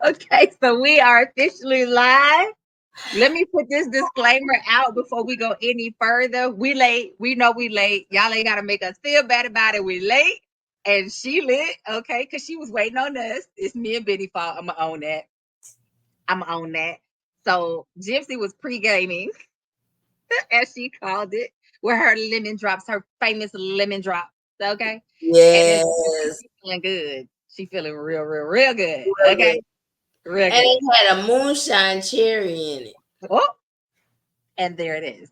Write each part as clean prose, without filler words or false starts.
Okay, so we are officially live. Let me put this disclaimer out before we go any further. We late. We know we late. Y'all ain't gotta make us feel bad about it. We late. And she lit, okay, because she was waiting on us. It's me and Benny fault. I'ma own that. I'ma own that. So Gypsy was pre-gaming, as she called it, with her lemon drops, her famous lemon drops. Okay. And it's Yes. she feeling good. She feeling real, real, real good. Real Okay. good. Real And good. it had a moonshine cherry in it. Oh, and there it is.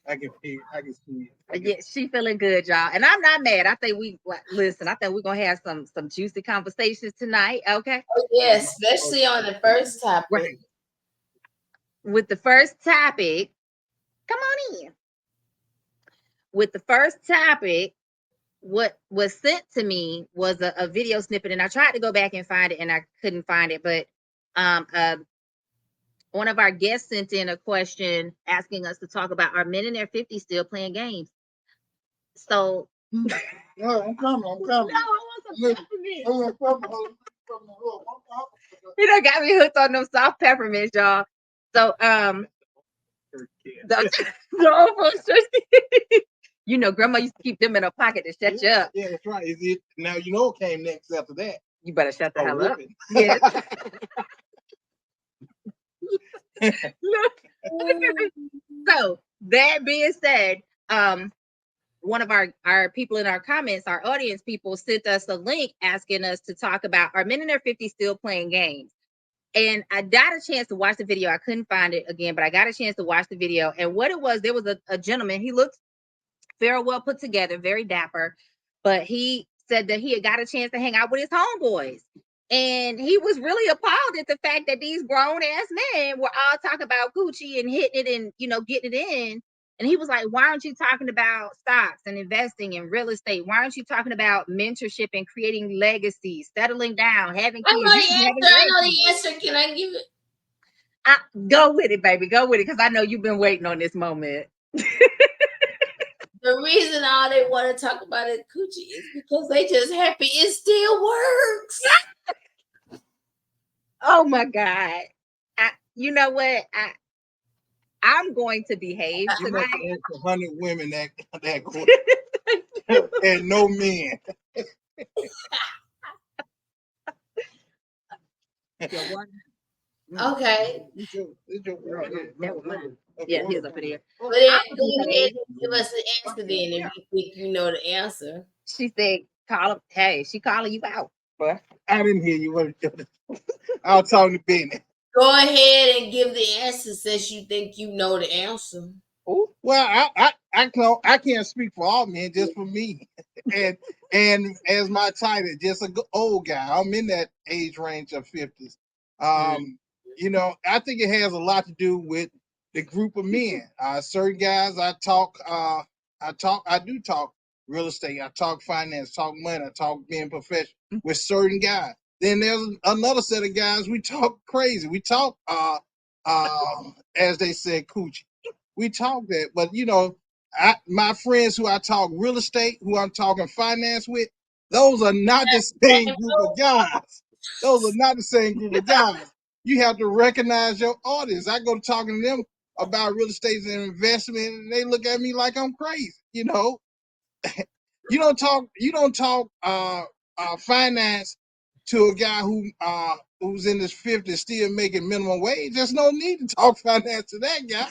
I can see it. Yeah, she feeling good, y'all. And I'm not mad. I think listen, I think we're gonna have some juicy conversations tonight. Okay. Oh, yeah, especially on the first topic. Right. With the first topic, come on in. With the first topic, what was sent to me was a video snippet, and I tried to go back and find it and I couldn't find it, but one of our guests sent in a question asking us to talk about, are men in their 50s still playing games? So No, I'm coming. I'm coming. no, I want some peppermint. I'm coming. He done got me hooked on them soft peppermints, y'all. So you know, grandma used to keep them in her pocket to shut you up. Yeah, that's right. Is it now? You know what came next after that? You better shut the hell up. Whipping. Yes. Look. So that being said, one of our people in our comments, our audience people, sent us a link asking us to talk about, are men in their 50s still playing games? And I got a chance to watch the video. I couldn't find it again, but I got a chance to watch the video. And what it was, there was a gentleman. He looked very well put together, very dapper, but he said that he had got a chance to hang out with his homeboys. And he was really appalled at the fact that these grown ass men were all talking about Gucci and hitting it and, you know, getting it in. And he was like, why aren't you talking about stocks and investing in real estate? Why aren't you talking about mentorship and creating legacies, settling down, having I kids? know the answer. I know the answer. Can I give it? Go with it, baby. Go with it, because I know you've been waiting on this moment. The reason all they want to talk about is Gucci is because they just happy it still works. Oh my God. You know what? I'm going to behave You must tonight. ask 100 women that quick. And no men. Okay. Yeah, he's up there. But then go ahead and give us the answer then if you think you know the answer. She said, "Call him." Hey, she calling you out, bro. I didn't hear you. I was talking to Benny. Go ahead and give the answer since you think you know the answer. Well, I can't speak for all men, just for me, and as my title, just a old guy. I'm in that age range of 50s. You know, I think it has a lot to do with the group of men. Certain guys, I do talk real estate. I talk finance, talk money, I talk being professional with certain guys. Then there's another set of guys we talk crazy. We talk as they said, coochie. We talk that, but you know, my friends who I talk real estate, who I'm talking finance with, those are not the same group of guys. Those are not the same group of guys. You have to recognize your audience. I go talking to them about real estate and investment, and they look at me like I'm crazy. You know, you don't talk finance to a guy who's in his 50s still making minimum wage. There's no need to talk finance to that guy.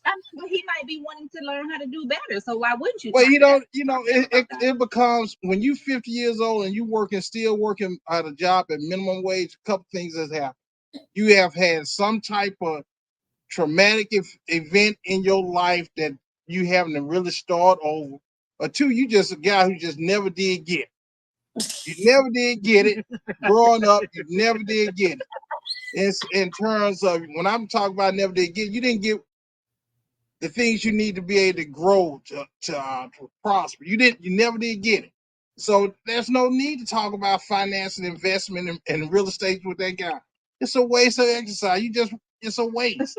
But he might be wanting to learn how to do better. So why wouldn't you? Well, it becomes when you're 50 years old and you still working at a job at minimum wage. A couple things has happened. You have had some type of traumatic event in your life that you having to really start over. Or two, you just a guy who just never did get it. You never did get it. Growing up, you never did get it. It's in terms of when I'm talking about never did get it, you didn't get the things you need to be able to grow to prosper. You never did get it. So there's no need to talk about finance and investment and real estate with that guy. It's a waste of exercise. It's a waste.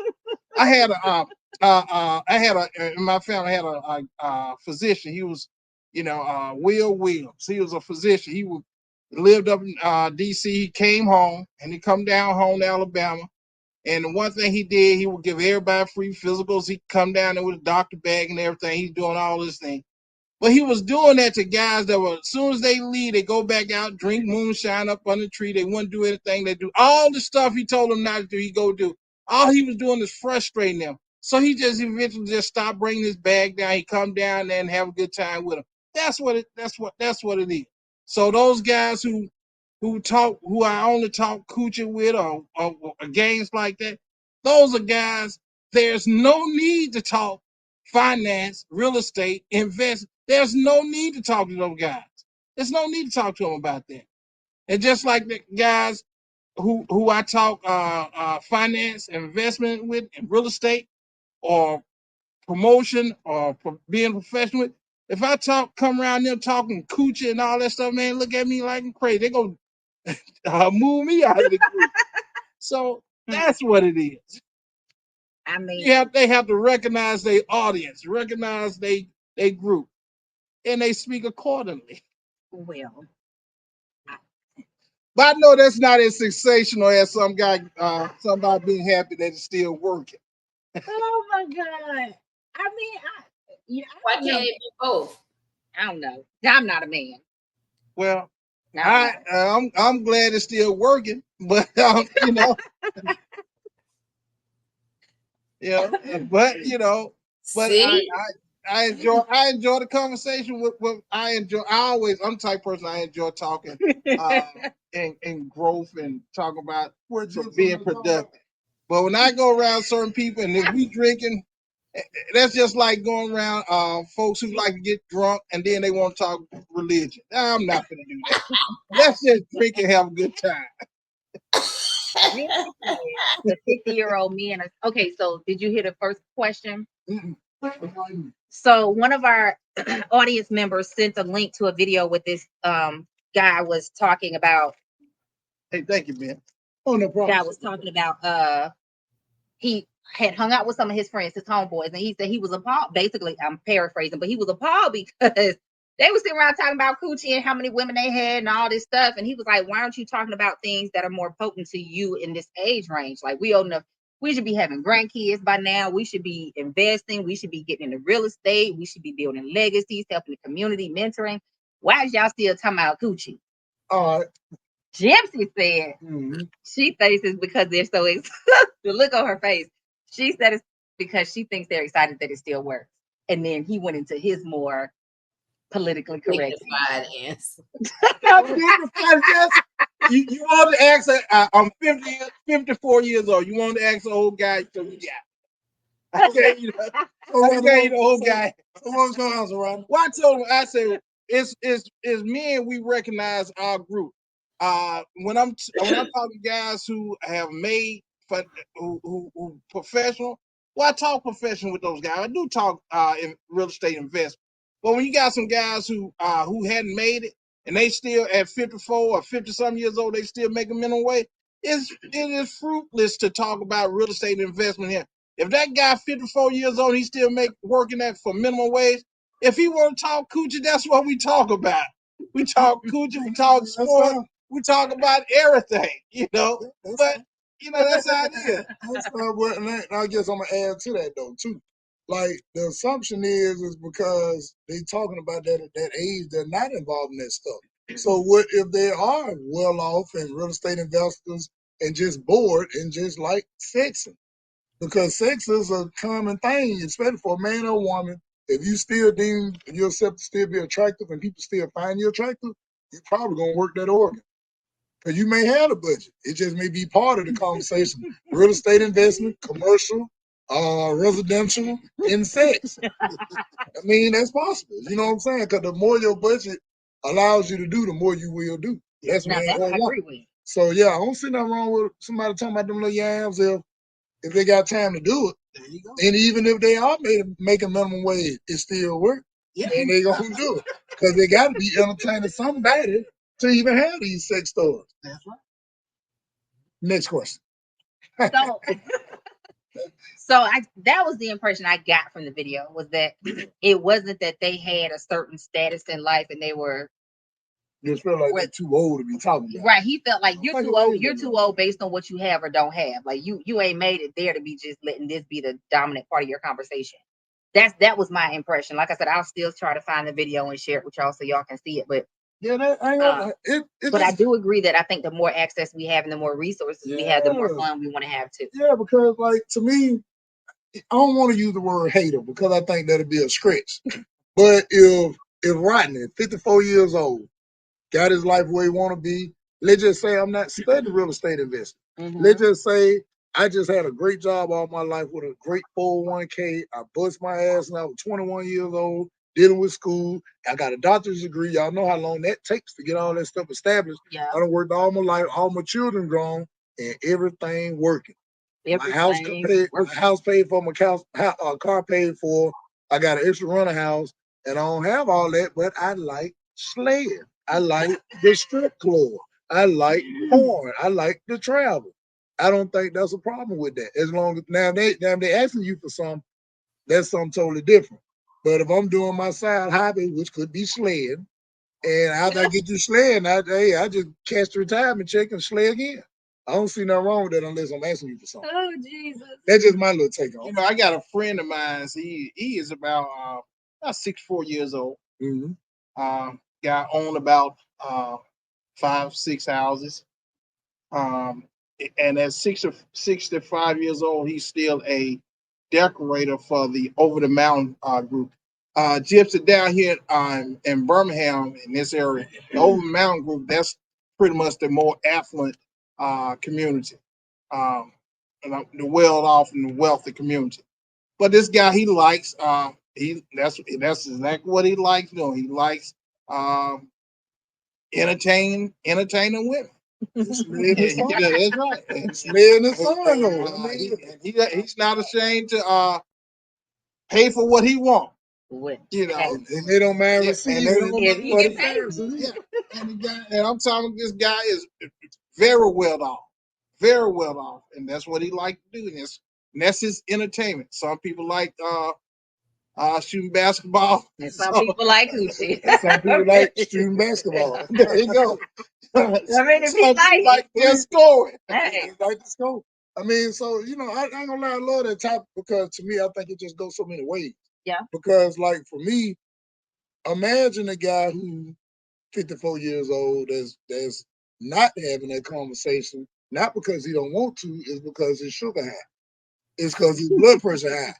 I had in my family, I had a physician. He was, Will Williams. He was a physician. lived up in DC. He came home and he come down home to Alabama. And the one thing he did, he would give everybody free physicals. He'd come down there with a doctor bag and everything. He's doing all this thing. But he was doing that to guys that were, as soon as they leave, they go back out, drink moonshine up on the tree. They wouldn't do anything. They do all the stuff he told them not to do. He go do. All he was doing is frustrating them. So he just eventually just stopped bringing his bag down. He come down there and have a good time with them. That's what it is. So those guys who I only talk coochie with or games like that, those are guys. There's no need to talk finance, real estate, invest. There's no need to talk to those guys. There's no need to talk to them about that. And just like the guys who I talk finance, investment with, and real estate, or promotion, or being professional with, if I come around them talking coochie and all that stuff, man, look at me like I'm crazy. They gonna move me out of the group. So that's what it is. I mean, They have to recognize their audience, recognize they group, and they speak accordingly. well, But I know that's not as sensational as some guy, somebody being happy that it's still working. oh my God. I mean, Why can't it be both? I don't know. I'm not a man. Well, No. I'm glad it's still working, but you know, yeah, but you know, but See? I enjoy the conversation with I'm the type of person I enjoy talking and growth and talking about being productive. But when I go around certain people and if we drinking, that's just like going around folks who like to get drunk and then they want to talk religion. I'm not gonna do that. Let's just drink and have a good time. The 50-year-old man. Okay, so did you hear the first question? So one of our audience members sent a link to a video with this guy was talking about. Hey, thank you, man. Oh, no problem. Guy was talking about he had hung out with some of his friends, his homeboys, and he said he was appalled. Basically, I'm paraphrasing, but he was appalled because they were sitting around talking about coochie and how many women they had and all this stuff. And he was like, why aren't you talking about things that are more potent to you in this age range? Like, we old enough, we should be having grandkids by now. We should be investing. We should be getting into real estate. We should be building legacies, helping the community, mentoring. Why is y'all still talking about coochie? All right. Gypsy said she thinks it's because they're so excited. The look on her face. She said it's because she thinks they're excited that it still works. And then he went into his more politically correct answer. You want to ask I'm 54 years old. You want to ask an old guy, so yeah. I gave you the old guy. Someone's gonna answer, right? Well, I told him, I said, it's men, we recognize our group. When I'm talking guys who have made who professional, well, I talk professional with those guys. I do talk in real estate investment. But when you got some guys who hadn't made it and they still at 54 or 50 some years old, they still make a minimum wage, it is fruitless to talk about real estate investment here. If that guy 54 years old, he still working at for minimum wage. If he want to talk coochie, that's what we talk about. We talk coochie, we talk sport, we talk about everything, you know. But you know, that's how it is. And I guess I'm gonna add to that though too. Like the assumption is because they talking about that at that age, they're not involved in that stuff. So what if they are well off and real estate investors and just bored and just like sexing? Because sex is a common thing, especially for a man or a woman. If you still deem yourself to still be attractive and people still find you attractive, you're probably gonna work that organ. Because you may have a budget. It just may be part of the conversation. Real estate investment, commercial, residential, and sex. I mean, that's possible. You know what I'm saying? Because the more your budget allows you to do, the more you will do. That's now, man that's or I woman. agree with. So yeah, I don't see nothing wrong with somebody talking about them little yams if they got time to do it. There you go. And even if they are making minimum wage, it still works. Yeah. And they gonna do it. Because they gotta be entertaining somebody to even have these sex stores. That's right. Next question. So, so that was the impression I got from the video, was that it wasn't that they had a certain status in life and they were just feel like they're too old to be talking about. Right. He felt like you're Like too it old. is, You're though. too old based on what you have or don't have. Like you ain't made it there to be just letting this be the dominant part of your conversation. That was my impression. Like I said, I'll still try to find the video and share it with y'all so y'all can see it. But Yeah, that ain't gonna, but I do agree that I think the more access we have and the more resources we have, the more fun we want to have too. Yeah, because like to me, I don't want to use the word hater because I think that'd be a stretch. But if Rodney, 54 years old, got his life where he want to be, let's just say I'm not studying real estate investing. Let's just say I just had a great job all my life with a great 401k. I bust my ass when I was 21 years old, dealing with school. I got a doctor's degree. Y'all know how long that takes to get all that stuff established. Yeah. I done worked all my life, all my children grown, and everything working. My house paid for, my car paid for. I got an extra runner house, and I don't have all that, but I like slaying. I like the strip club. I like porn. I like to travel. I don't think that's a problem with that. As long as now they asking you for something, that's something totally different. But if I'm doing my side hobby, which could be slaying, and after I get you slaying, I just cash the retirement check and slay again. I don't see nothing wrong with that unless I'm asking you for something. Oh Jesus! That's just my little take on it. You know, I got a friend of mine. He is about 64 years old. Guy owned about 5-6 houses. And at 65 years old, he's still a decorator for the Over the Mountain group. Gypsy down here in Birmingham, in this area, the Over the Mountain group, that's pretty much the more affluent community, and the well-off and the wealthy community. But this guy, he likes that's exactly what he likes doing. He likes entertaining women. That's right. He's not ashamed to pay for what he wants. You know, and they don't mind receiving. And I'm telling this guy is very well off, and that's what he likes to do. And that's his entertainment. Some people like shooting basketball, and some people like coochie. Some people like shooting basketball. There you go. I mean, if he like just scoring. Hey. Like to score. I mean, so I ain't gonna lie, I love that topic because to me, I think it just goes so many ways. Yeah. Because like for me, imagine a guy who 54 years old that's not having that conversation, not because he don't want to, it's because his sugar high. It's because his blood pressure high.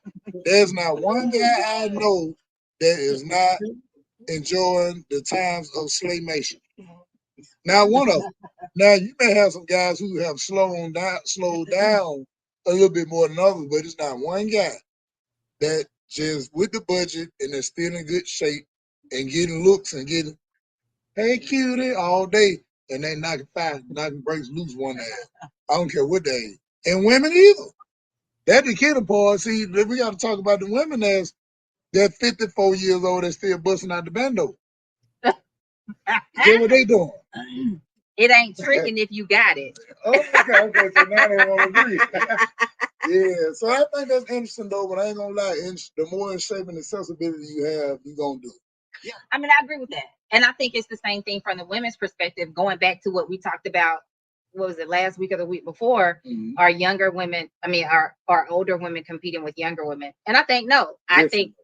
There's not one guy I know that is not enjoying the times of slaymation. Now, one of them. Now, you may have some guys who have slowed down a little bit more than others, but it's not one guy that just with the budget and they're still in good shape and getting looks and getting, hey, cutie, all day, and they knocking breaks loose one day. I don't care what they is. And women either. That's the killing part. See, we got to talk about the women that's 54 years old that's still busting out the bando. Get what they doing. It ain't tricking if you got it. Okay. So now they want to agree. Yeah, so I think that's interesting though, but I ain't gonna lie, the more in shape and accessibility you have, you're gonna do it. Yeah, I mean, I agree with that. And I think it's the same thing from the women's perspective, going back to what we talked about, what was it, last week or the week before, our younger women, I mean, our older women competing with younger women. And I think, I think.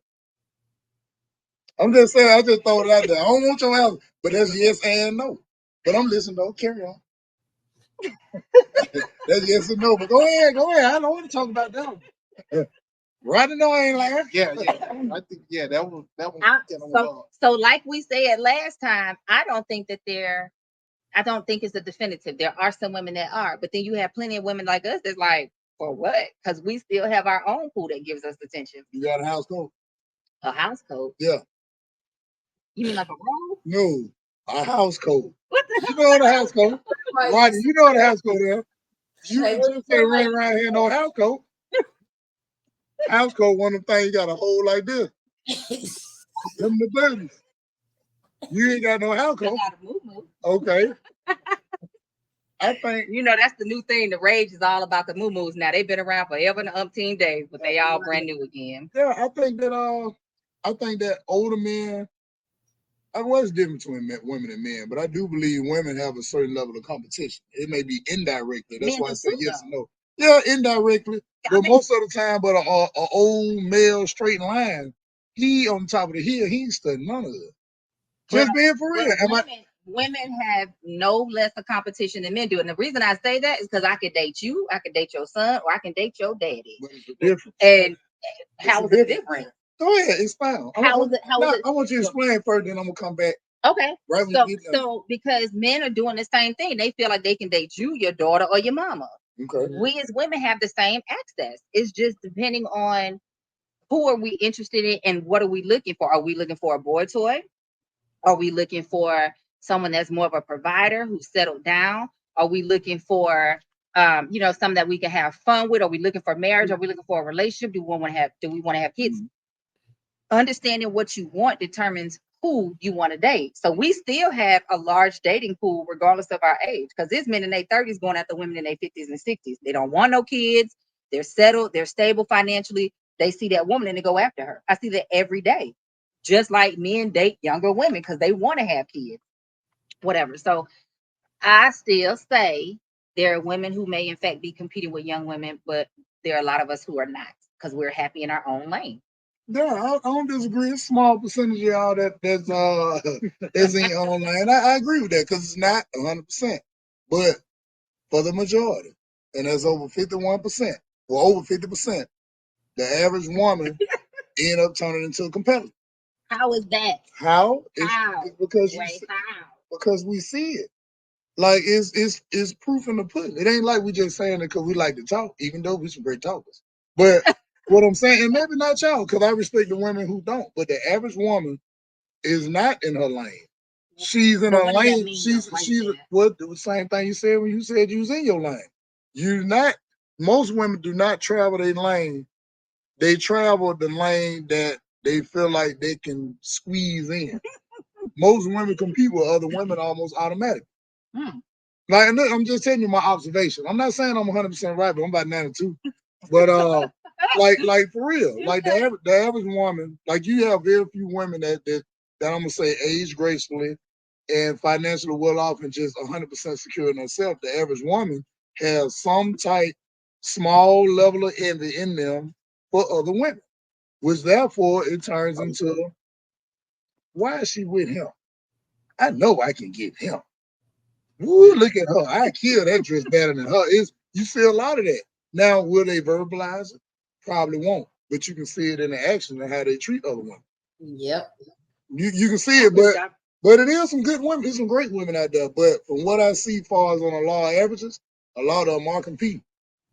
I'm just saying, I just throw it out there. I don't want your answer, but that's yes and no. But I'm listening though, carry on. That's yes and no, but go ahead. I don't want to talk about that one. Right now, I ain't lying. Yeah. I think that one. So like we said last time, I don't think it's a definitive. There are some women that are, but then you have plenty of women like us that's like, for what? Because we still have our own pool that gives us attention. You got a house coat? A house coat? Yeah. You mean like a robe? No, a house coat. What the You know what a house coat? Rodney, you know what a house coat is. You just say run around here no house coat. House coat, one of them things you got to hold like this. Them the business. You ain't got no house coat. I got a moo-moo. Okay. I think that's the new thing. The rage is all about the moo-moos now. They've been around forever and umpteen days, but they all brand new again. Yeah, I think that older men was different between women and men, but I do believe women have a certain level of competition. It may be indirectly. That's Men why I do say too, yes though. and no. Yeah, indirectly, I but mean, most of the time, but a old male straight line, he on top of the hill, he ain't studying none of it. well, Just being for real. well, women have no less of competition than men do. And the reason I say that is because I could date you, I could date your son, or I can date your daddy. But it's a difference. And It's how a is it different? Go ahead, expound. How is it? How is it? I want you to explain first, then I'm gonna come back. Okay. Right when you get done. So because men are doing the same thing, they feel like they can date you, your daughter, or your mama. Okay. We as women have the same access. It's just depending on who are we interested in and what are we looking for. Are we looking for a boy toy? Are we looking for someone that's more of a provider who's settled down? Are we looking for something that we can have fun with? Are we looking for marriage? Are we looking for a relationship? Do we want to have kids? Understanding what you want determines who you want to date. So we still have a large dating pool regardless of our age, because there's men in their 30s going after women in their 50s and 60s. They don't want no kids. They're settled. They're stable financially. They see that woman and they go after her. I see that every day. Just like men date younger women because they want to have kids, whatever. So I still say there are women who may in fact be competing with young women, but there are a lot of us who are not because we're happy in our own lane. Yeah, I don't disagree. It's a small percentage of y'all that's in your own lane. I agree with that because it's not 100%, but for the majority, and that's over 51%, or over 50%, the average woman end up turning into a competitor. How is that? How? How? It's because How? because we see it. Like it's proof in the pudding. It ain't like we just saying it because we like to talk, even though we some great talkers. But what I'm saying, and maybe not y'all, because I respect the women who don't. But the average woman is not in her lane. She's in her lane. She's what the same thing you said when you said you was in your lane. You're not. Most women do not travel their lane. They travel the lane that they feel like they can squeeze in. Most women compete with other women almost automatically. Like, I'm just telling you my observation. I'm not saying I'm 100% right, but I'm about 92. But like for real, like the average woman, like you have very few women that I'm gonna say age gracefully and financially well off and just 100% secure in herself. The average woman has some type small level of envy in them for other women, which therefore it turns into, why is she with him? I know I can get him. Woo, look at her. I kill that dress better than her. You see a lot of that. Now, will they verbalize it? Probably won't. But you can see it in the action and how they treat other women. Yep. You can see it, but it is some good women. There's some great women out there. But from what I see, far as on a law of averages, a lot of them are competing.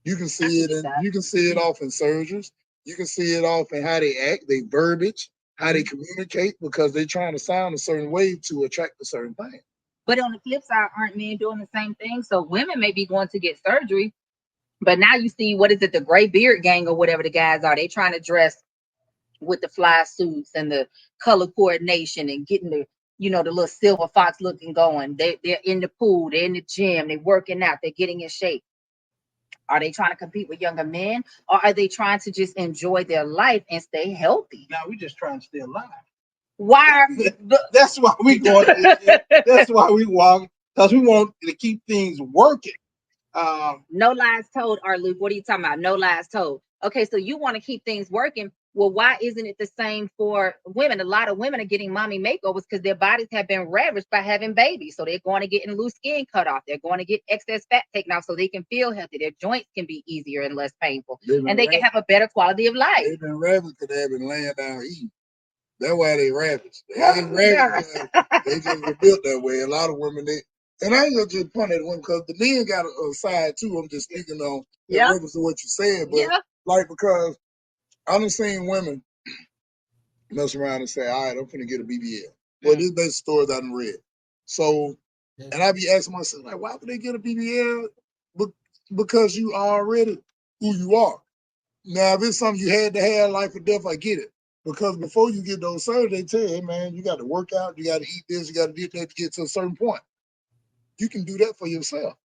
You can see it, and you can see it off in surgeries. You can see it off in how they act, they verbiage, how they communicate, because they're trying to sound a certain way to attract a certain thing. But on the flip side, aren't men doing the same thing? So women may be going to get surgery, but now you see, what is it, the gray beard gang or whatever the guys are. They trying to dress with the fly suits and the color coordination and getting the the little silver fox looking going. They're in the pool, they're in the gym, they're working out, they're getting in shape. Are they trying to compete with younger men, or are they trying to just enjoy their life and stay healthy? Now we just trying to stay alive. Why? That's why we going. That's why we walk, because we want to keep things working. No lies told, Luke. What are you talking about? No lies told. Okay, so you want to keep things working. Well, why isn't it the same for women? A lot of women are getting mommy makeovers because their bodies have been ravaged by having babies. So they're going to get loose skin cut off. They're going to get excess fat taken off so they can feel healthy. Their joints can be easier and less painful. And they can have a better quality of life. They've been ravaged because they've been laying down eating. That's why they ravaged. They ain't ravaged. They just were built that way. A lot of women, and I ain't just point at women because the men got a side too. I'm just speaking on in reference to what you said, but like, because I've seen women mess around and say, all right, I'm finna get a BBL. Well, these basic stories I done read. So, and I be asking myself, like, why would they get a BBL? Because you already who you are. Now, if it's something you had to have, life or death, I get it. Because before you get those surgeries, they tell you, hey, man, you got to work out, you got to eat this, you got to do that to get to a certain point. You can do that for yourself.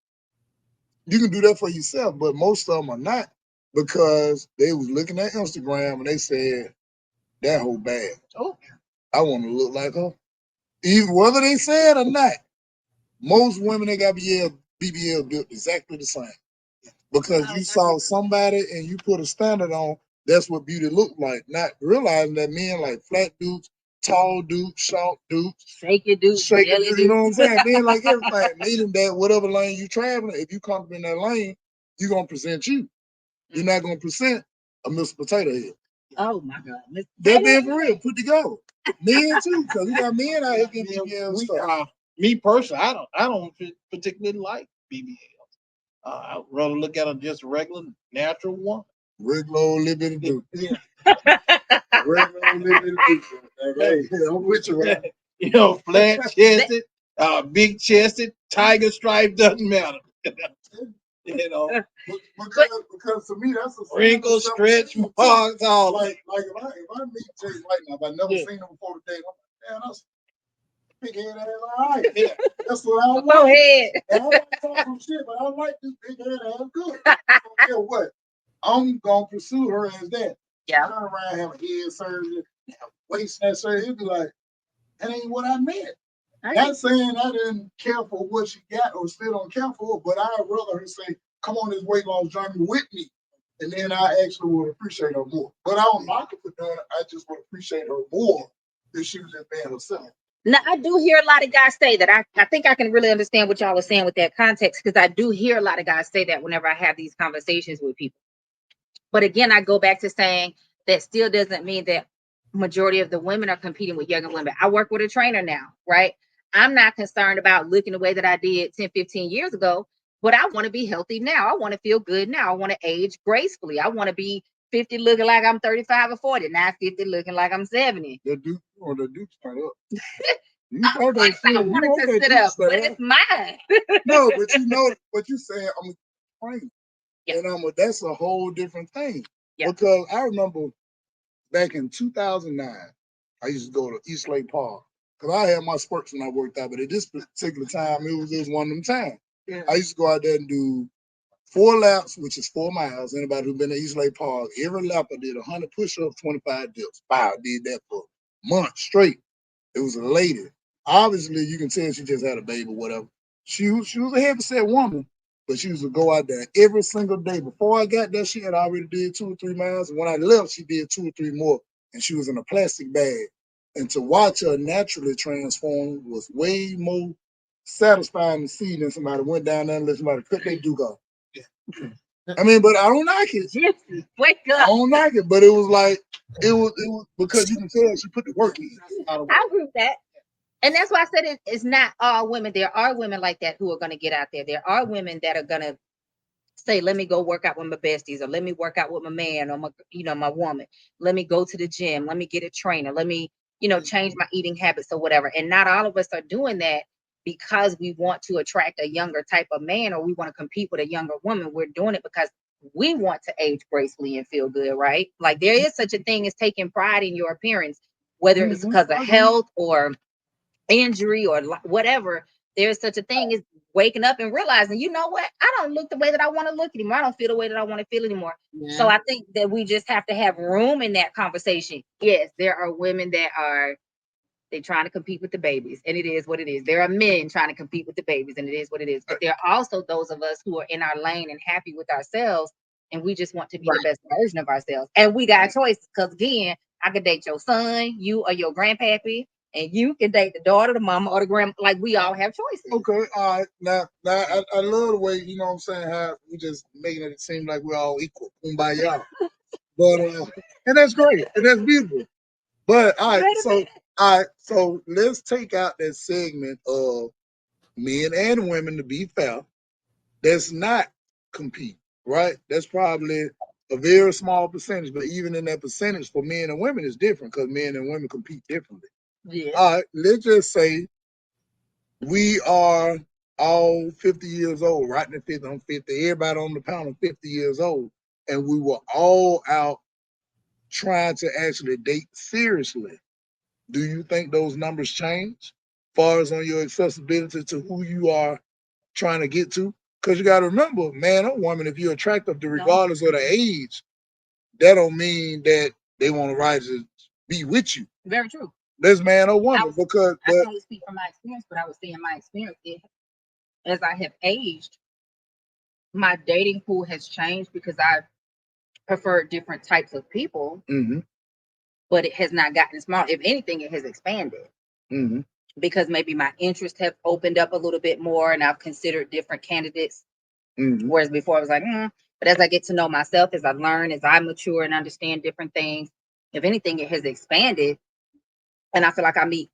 You can do that for yourself, but most of them are not, because they was looking at Instagram and they said, that whole bad. Oh, I want to look like her. Even whether they say it or not, most women that got BBL built exactly the same. Because you saw somebody and you put a standard on, that's what beauty looked like. Not realizing that men like flat dudes, tall dudes, short dudes, shaky dudes, shaky jelly dudes, you know what I'm dudes. saying? Men like everything. Meaning that whatever lane you traveling, if you come in that lane, you're gonna present you. You're not gonna present a Mr. Potato Head. Oh my God. That being for real, put together. Men too, because we got men out here getting BBL stuff. Me personally, I don't particularly like BBL. I'd rather look at a just regular natural one. Regular old little bit of dude. Yeah. Regular old little bit of dude. Hey, I'm with you, man. You know, flat chested, big chested, tiger stripe, doesn't matter. You know, because to me that's a wrinkles, stretch marks, all like if I meet Jay White now, if I never seen him before today, I'm like, man, that's big head ass. All right, yeah, that's what I want. Go ahead. I like to talk some shit, but I like this big head ass good. So what? I'm gonna pursue her as that. Yeah. Turn around, have a head surgery, waist that surgery. He'd be like, that ain't what I meant. Not saying I didn't care for what she got or still don't care for, but I'd rather her say, come on this weight loss journey with me. And then I actually would appreciate her more. But I don't like her for doing it. I just would appreciate her more if she was just being herself. Now, I do hear a lot of guys say that. I think I can really understand what y'all was saying with that context, because I do hear a lot of guys say that whenever I have these conversations with people. But again, I go back to saying that still doesn't mean that majority of the women are competing with younger women. I work with a trainer now, right? I'm not concerned about looking the way that I did 10, 15 years ago, but I want to be healthy now. I want to feel good now. I want to age gracefully. I want to be 50 looking like I'm 35 or 40, not 50 looking like I'm 70. The Duke start up. You I wanted to sit up, but it's mine. No, but you know what you saying. I'm a trainer. Yeah. And that's a whole different thing. Yeah. Because I remember back in 2009, I used to go to East Lake Park. Because I had my spurts when I worked out, but at this particular time, it was just one of them times. Yeah. I used to go out there and do 4 laps, which is 4 miles. Anybody who's been to East Lake Park, every lap I did 100 push-ups, 25 dips. I did that for months straight. It was a lady. Obviously, you can tell she just had a baby or whatever. She was a heavyset woman, but she used to go out there every single day. Before I got there, she had already did 2 or 3 miles. And when I left, she did 2 or 3 more. And she was in a plastic bag. And to watch her naturally transform was way more satisfying to see than somebody went down there and let somebody cut their duke off. I mean, but I don't like it. Gypsy, wake up. I don't like it, but it was like it was because you can tell she put the work in. I agree with that. And that's why I said it's not all women. There are women like that who are going to get out there. There are women that are going to say, let me go work out with my besties, or let me work out with my man, or my woman. Let me go to the gym. Let me get a trainer. Let me, change my eating habits or whatever. And not all of us are doing that because we want to attract a younger type of man, or we want to compete with a younger woman. We're doing it because we want to age gracefully and feel good, right? Like there is such a thing as taking pride in your appearance, whether it's because of health or injury or whatever. There's such a thing as waking up and realizing, you know what, I don't look the way that I want to look anymore. I don't feel the way that I want to feel anymore. Yeah. So I think that we just have to have room in that conversation. Yes, there are women that they're trying to compete with the babies, and it is what it is. There are men trying to compete with the babies, and it is what it is. But there are also those of us who are in our lane and happy with ourselves, and we just want to be the best version of ourselves. And we got choices, because again, I could date your son, you or your grandpappy, and you can date the daughter, the mama, or the grandma. Like, we all have choices. Okay, all right. Now I love the way, you know what I'm saying, how we just making it seem like we're all equal. Kumbaya. But and that's great. And that's beautiful. But all right, so let's take out that segment of men and women, to be fair, that's not compete, right? That's probably a very small percentage, but even in that percentage for men and women is different, because men and women compete differently. Yeah. All right, let's just say we are all 50 years old, right? In the 50, I'm 50. Everybody on the panel 50 years old, and we were all out trying to actually date seriously. Do you think those numbers change as far as on your accessibility to who you are trying to get to? Because you got to remember, man or woman, if you're attractive to regardless of the age, that don't mean that they want to rise to be with you. Very true. this man or woman, because I can only speak from my experience, but I would say in my experience, as I have aged, my dating pool has changed because I prefer different types of people, but it has not gotten small. If anything, it has expanded because maybe my interests have opened up a little bit more and I've considered different candidates. Whereas before I was like, but as I get to know myself, as I learn, as I mature and understand different things, if anything, it has expanded. And I feel like I meet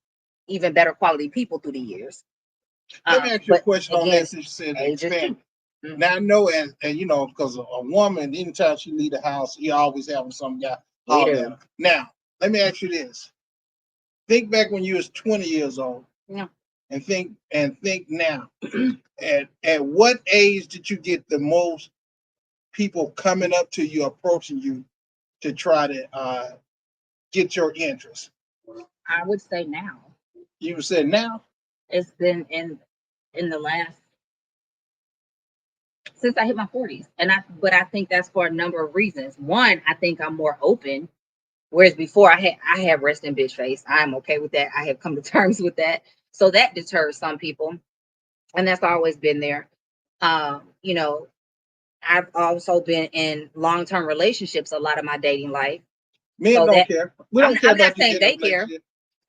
even better quality people through the years. Let me ask you a question on again, that since you said age is expand. key. Now I know, and you know, because a woman, anytime she leave the house, she always having some guy holler at her. Now, let me ask you this: think back when you was 20 years old, and think now. At what age did you get the most people coming up to you, approaching you to try to get your interest? I would say now. You said now? It's been in the last, since I hit my 40s. But I think that's for a number of reasons. One, I think I'm more open. Whereas before I had resting bitch face. I'm okay with that. I have come to terms with that. So that deters some people. And that's always been there. You know, I've also been in long-term relationships a lot of my dating life. Men don't care. We don't care I'm not about saying they care.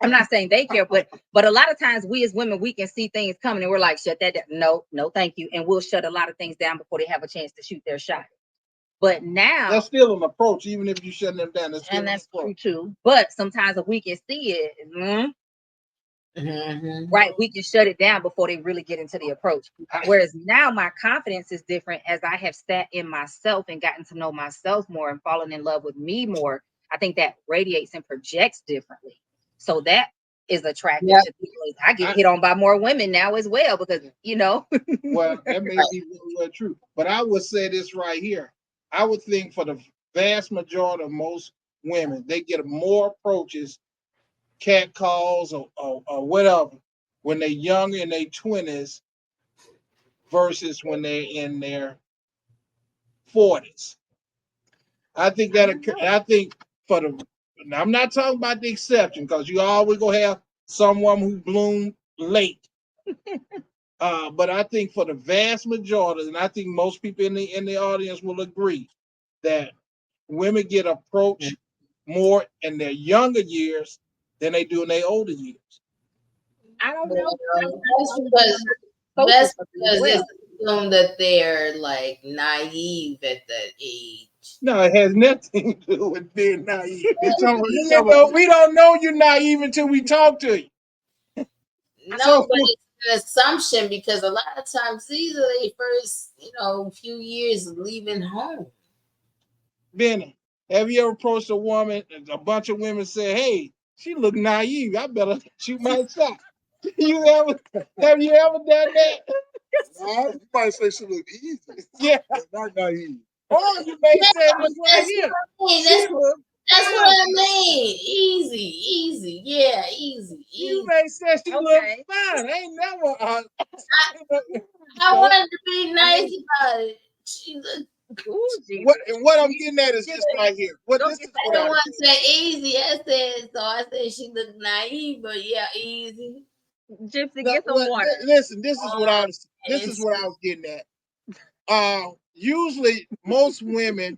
I'm not saying they care, but a lot of times we as women, we can see things coming and we're like, shut that down. No, thank you. And we'll shut a lot of things down before they have a chance to shoot their shot. But now that's still an approach, even if you shut them down. And that's true too. But sometimes if we can see it, right, we can shut it down before they really get into the approach. Whereas now my confidence is different as I have sat in myself and gotten to know myself more and fallen in love with me more. I think that radiates and projects differently. So that is attractive to people. I get hit on by more women now as well because, you know. Well, that may be well true. But I would say this right here. I would think for the vast majority of most women, they get more approaches, cat calls or whatever, when they're young in their 20s versus when they're in their 40s. I think I think for the, now I'm not talking about the exception because you always gonna have someone who bloomed late. But I think for the vast majority, and I think most people in the audience will agree that women get approached more in their younger years than they do in their older years. I don't know. That's because it's assumed that they're like naive at that age. No, it has nothing to do with being naive. We don't know you're naive until we talk to you. No, but it's an assumption because a lot of times these are their first, few years of leaving home. Benny, have you ever approached a woman? A bunch of women say, "Hey, she look naive. I better shoot my shot." Have you ever done that? You might say she look easy. Yeah, not naive. Oh, you may say this right here. That's what I mean. Easy. Yeah, easy. You may say she look fine. I ain't never. I wanted to be nice about it. She looked. What I'm getting at is this right here. I don't want to say easy. I said she looked naive, but yeah, easy. Gypsy, get some water. Listen, this is what I was getting at. Usually most women,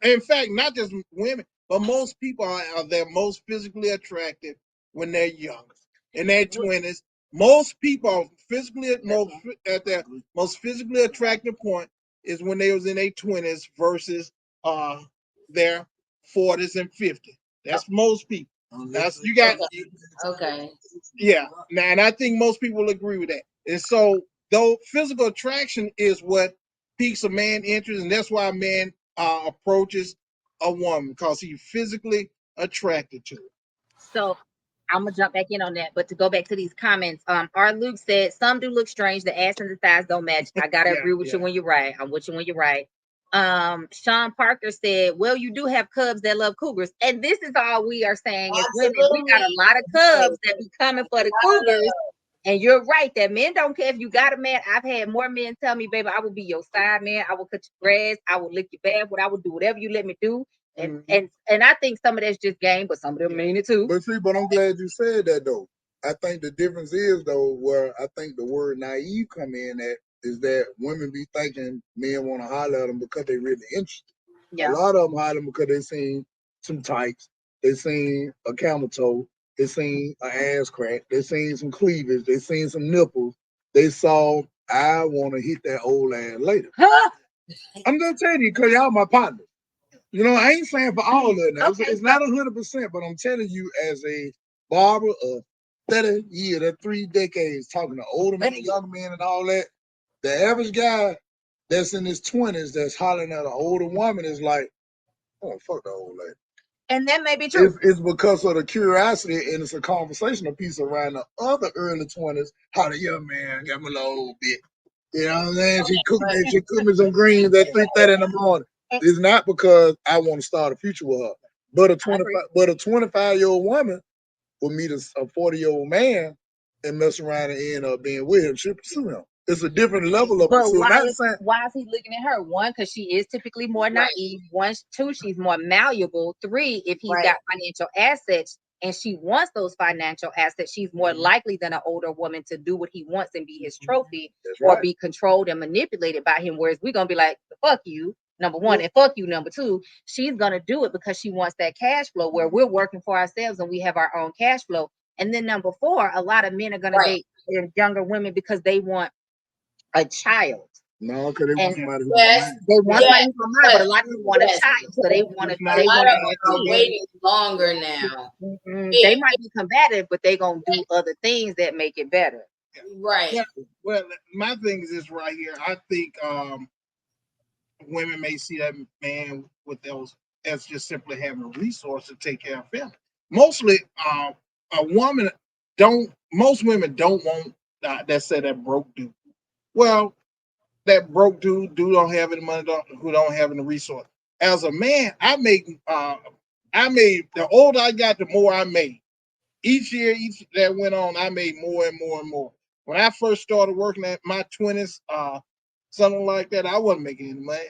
in fact, not just women, but most people are their most physically attractive when they're young, in their 20s. Most people are at their most physically attractive point is when they was in their 20s versus their 40s and 50s. That's most people. That's you got. Okay. Yeah. Now, and I think most people will agree with that. And so, though physical attraction is what piques a man interest, and that's why a man approaches a woman because he's physically attracted to her. So I'm gonna jump back in on that, but to go back to these comments, R. Luke said some do look strange. The ass and the thighs don't match. I gotta agree with you when you're right. I'm with you when you're right. Sean Parker said, "Well, you do have cubs that love cougars," and this is all we are saying as women. We got a lot of cubs that be coming for the cougars. And you're right that men don't care if you got a man. I've had more men tell me, "Baby, I will be your side man. I will cut your grass. I will lick your bath. I will do whatever you let me do And I think some of that's just game, but some of them mean it too. But see, but I'm glad you said that though. I think the difference is though, where I think the word naive come in at is that women be thinking men want to holler at them because they really interested. Yeah. A lot of them holler because they seen some tights, they seen a camel toe, they seen an ass crack, they seen some cleavage, they seen some nipples. They saw, I want to hit that old ass later. Huh? I'm just telling you, because y'all my partner. You know, I ain't saying for all of it. Now. Okay, It's not 100%, but I'm telling you, as a barber of 30 years, that 3 decades, talking to older men, younger men, and all that, the average guy that's in his 20s that's hollering at an older woman is like, oh, fuck the old lady. And that may be true. It's because of the curiosity, and it's a conversational piece around the other early 20s, how the young man got me a little bit. You know what I'm saying? She cooked me some greens at 3:30 in the morning. It's not because I want to start a future with her. But a 25-year-old woman will meet a 40-year-old man and mess around and end up being with him. She'll pursue him. It's a different level of But pursuit. why is he looking at her? One, because she is typically more naive. One, two, she's more malleable. Three, if he's got financial assets and she wants those financial assets, she's more likely than an older woman to do what he wants and be his trophy or be controlled and manipulated by him. Whereas we're gonna be like, fuck you, number one, and fuck you, number two. She's gonna do it because she wants that cash flow, where we're working for ourselves and we have our own cash flow. And then number four, a lot of men are gonna date younger women because they want a child. No, because they want somebody who's they want somebody who's mine, but a lot of them want a child, so they want to. A lot of them are waiting longer now. They might be combative, but they gonna do other things that make it better. Right. Yeah. Well, my thing is this right here. I think women may see that man with those as just simply having a resource to take care of family. Mostly, most women don't want that say that broke dude. Well, that broke dude don't have any money, who don't have any resource. As a man, I made the older I got, the more I made. Each year, each that went on, I made more and more and more. When I first started working at my 20s, something like that, I wasn't making any money.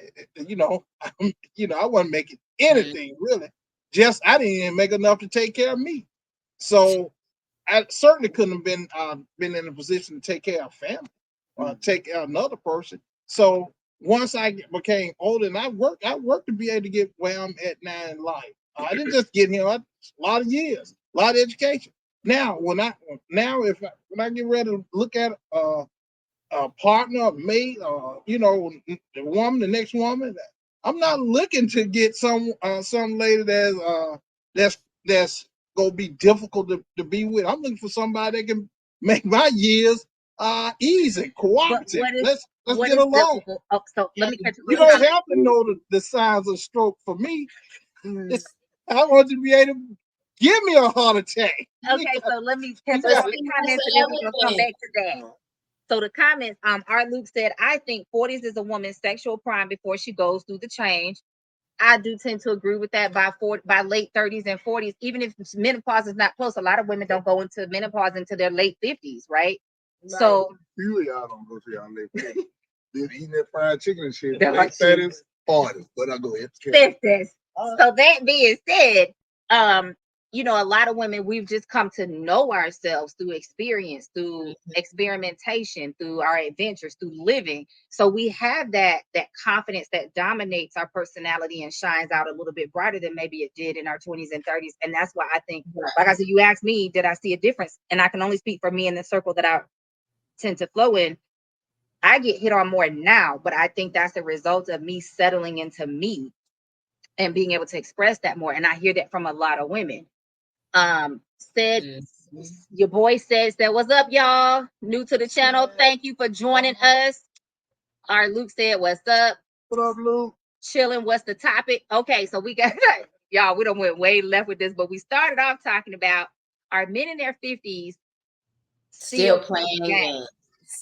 I wasn't making anything really. Just I didn't even make enough to take care of me. So I certainly couldn't have been in a position to take care of family or take care of another person. So once I became older and I worked to be able to get where I'm at now in life. I didn't just get here, a lot of years, a lot of education. Now, when I get ready to look at a partner, a mate, the woman, the next woman, I'm not looking to get some lady that's gonna be difficult to be with. I'm looking for somebody that can make my years easy, cooperative. Let's get along. So let me catch you. Don't have to know the signs of stroke for me. I want you to be able to give me a heart attack. Okay, so let me catch up on the comments and then we're gonna come back to that. So the comments, Art Luke said, I think 40s is a woman's sexual prime before she goes through the change. I do tend to agree with that. By late 30s and 40s, even if menopause is not close, a lot of women don't go into menopause until their late 50s, right? So few of y'all don't go to y'all late 50s. They're eating that fried chicken and shit. Late 30s, 40s. But I'll go ahead. 50s. So that being said, a lot of women, we've just come to know ourselves through experience, through experimentation, through our adventures, through living. So we have that confidence that dominates our personality and shines out a little bit brighter than maybe it did in our 20s and 30s. And that's why I think, like I said, you asked me, did I see a difference? And I can only speak for me in the circle that I tend to flow in. I get hit on more now, but I think that's a result of me settling into me and being able to express that more. And I hear that from a lot of women. Your boy says that, what's up, y'all? New to the channel. Thank you for joining us. Our Luke said, what's up? What up, Luke? Chilling. What's the topic? Okay, so we got y'all, we don't went way left with this, but we started off talking about our men in their 50s still playing games.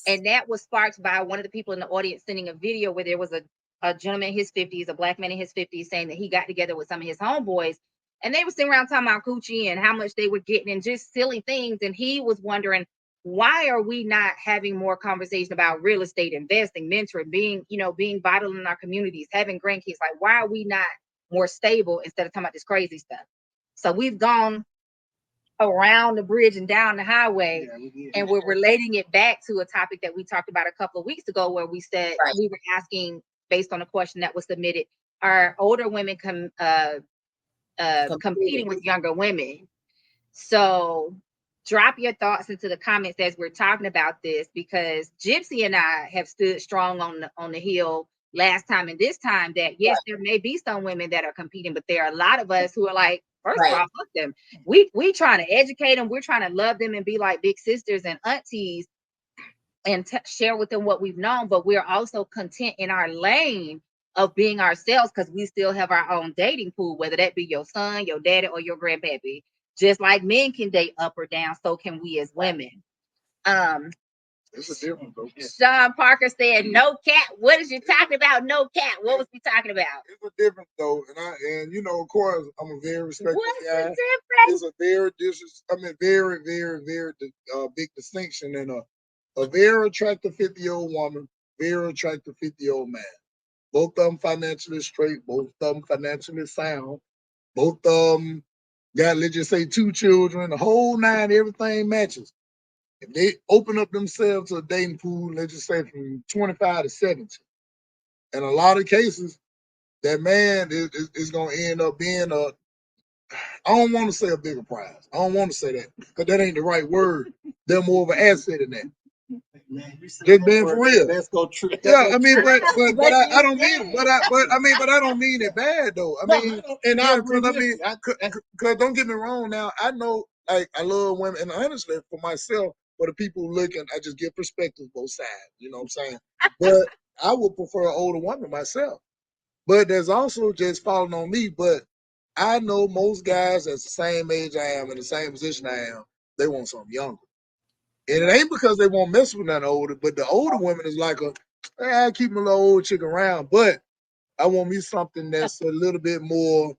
And that was sparked by one of the people in the audience sending a video where there was a gentleman in his 50s, a black man in his 50s, saying that he got together with some of his homeboys and they were sitting around talking about coochie and how much they were getting and just silly things. And he was wondering, why are we not having more conversation about real estate, investing, mentoring, being vital in our communities, having grandkids? Like, why are we not more stable instead of talking about this crazy stuff. So we've gone around the bridge and down the highway, and we're relating it back to a topic that we talked about a couple of weeks ago, where we said we were asking based on a question that was submitted, are older women competing with younger women? So drop your thoughts into the comments as we're talking about this, because Gypsy and I have stood strong on the hill last time and this time that yes, there may be some women that are competing, but there are a lot of us who are like, first of all, fuck them. We trying to educate them, we're trying to love them and be like big sisters and aunties and share with them what we've known, but we're also content in our lane of being ourselves, because we still have our own dating pool, whether that be your son, your daddy, or your grandpappy. Just like men can date up or down, so can we as women. It's a difference, though. Sean Parker said, "No cat." What is you talking about? No cat. What was we talking about? It's a difference, though, and you know, of course, I'm a very respectful What's guy. the difference? It's a very very, very, very big distinction in a very attractive 50-year-old woman, very attractive 50-year-old man. Both of them financially straight, both of them financially sound, both of them got, let's just say, 2 children, the whole 9, everything matches. If they open up themselves to a dating pool, let's just say from 25 to 70, in a lot of cases, that man is going to end up being I don't want to say a bigger prize. I don't want to say that, because that ain't the right word. They're more of an asset in that. Just being for real. Let's go true. Yeah, I mean, but I don't mean, but I don't mean it bad though. I mean, and because don't get me wrong. Now I know, like, I love women, and honestly, for myself, for the people looking, I just give perspective both sides. You know what I'm saying? But I would prefer an older woman myself. But there's also just falling on me. But I know most guys that's the same age I am, in the same position I am, they want something younger. And it ain't because they won't mess with nothing older, but the older women is like I keep my little old chick around, but I want me something that's a little bit more,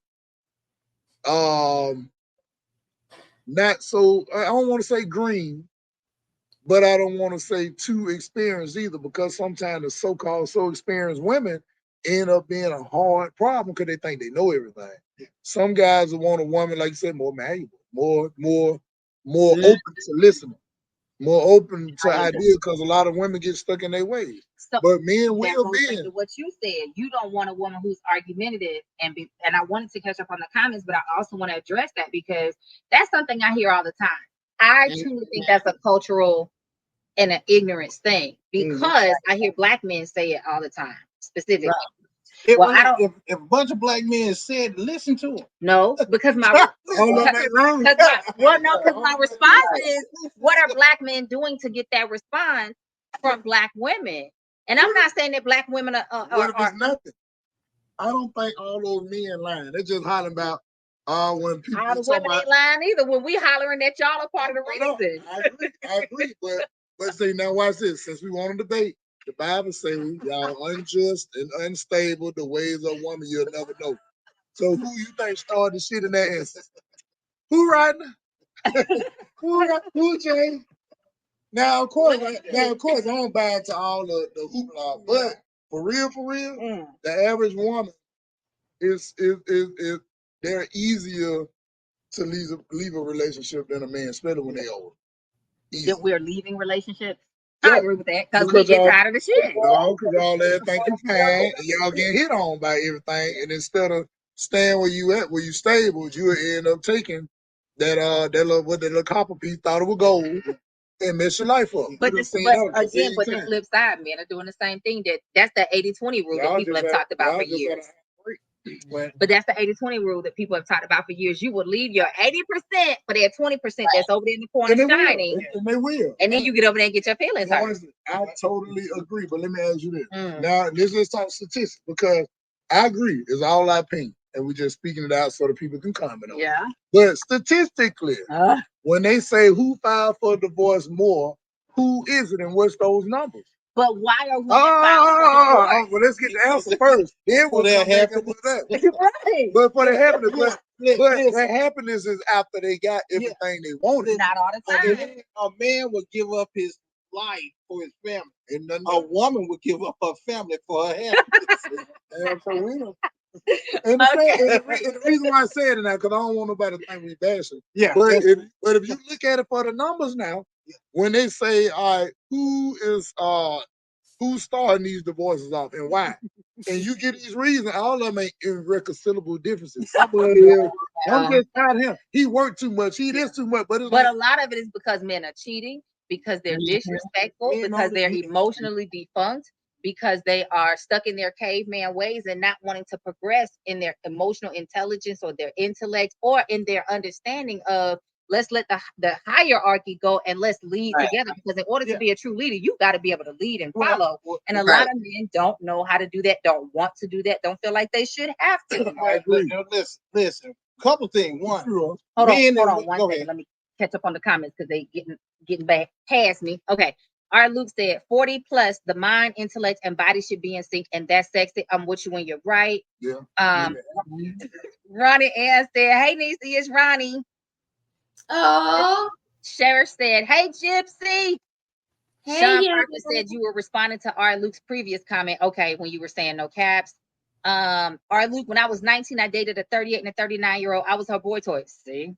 not so, I don't want to say green, but I don't want to say too experienced either, because sometimes the so-called so experienced women end up being a hard problem because they think they know everything. Some guys will want a woman, like you said, more malleable, more open to listening, more open to ideas, because a lot of women get stuck in their ways. So but men will goes be. back to what you said. You don't want a woman who's argumentative and I wanted to catch up on the comments, but I also want to address that, because that's something I hear all the time. I truly think that's a cultural and an ignorance thing, because I hear black men say it all the time, specifically. If a bunch of black men said, listen to them. No, because my response is, what are black men doing to get that response from black women? And I'm not saying that black women are nothing. I don't think all those men lying. They're just hollering about when people. All the women ain't lying either. When we hollering that y'all are part of the reason. I agree, but see, now watch this. Since we want to debate, the Bible says y'all unjust and unstable, the ways of woman you'll never know. So who you think started the shit in that instance? Who riding? Who Jay? Now of course, I don't buy into all the hoopla, but for real, the average woman is they're easier to leave a relationship than a man, especially when they're older. That we're leaving relationships. I agree with that, because we get tired of the shit. No, because y'all there think you fine, and y'all get hit on by everything, and instead of staying where you at, where you stable, you end up taking that little copper piece, thought it was gold, and mess your life up. But the flip side, men are doing the same thing. That's the 80-20 rule that people have talked about for years. But that's the 80-20 rule that people have talked about for years. You will leave your 80% for that 20% that's over there in the corner shining. And they will. And then you get over there and get your feelings hurt. I totally agree. But let me ask you this. Now, let's just talk statistics, because I agree. It's all our opinion. And we're just speaking it out so that people can comment on it. Yeah. But statistically, when they say who filed for divorce more, who is it and what's those numbers? But why are we filing for well, let's get the answer first. Then we'll come back and put that. Right. But for the happiness, the happiness is after they got everything they wanted. Not all the time. A man would give up his life for his family. And a woman would give up her family for her happiness. And so And Okay. the reason why I said it now, because I don't want nobody to think we bashing. Yeah. But if you look at it for the numbers now, when they say, all right, who's starting these divorces off and why? And you get these reasons, all of them ain't irreconcilable differences. Somebody else, I'm just tired of him. He worked too much. He this too much. But it's But like, a lot of it is because men are cheating, because they're disrespectful, Men because are they're the- emotionally defunct, because they are stuck in their caveman ways and not wanting to progress in their emotional intelligence or their intellect or in their understanding of let's let the hierarchy go and let's lead Right. together. Because in order Yeah. to be a true leader, you got to be able to lead and Well, follow. And a Right. lot of men don't know how to do that, don't want to do that, don't feel like they should have to. I agree. Listen. Couple things. One, Hold men on, and- one go second. ahead. Let me catch up on the comments because they getting back past me. Okay. All right, Luke said 40 plus, the mind, intellect, and body should be in sync, and that's sexy. I'm with you when you're right. yeah. Ronnie Ann said, hey, Niecy, it's Ronnie. Oh, Sheriff said, hey, Gypsy. hey, Sean yeah. Parker said you were responding to R. Luke's previous comment. Okay, when you were saying no caps. R. Luke, when I was 19, I dated a 38 and a 39-year-old. I was her boy toy. See?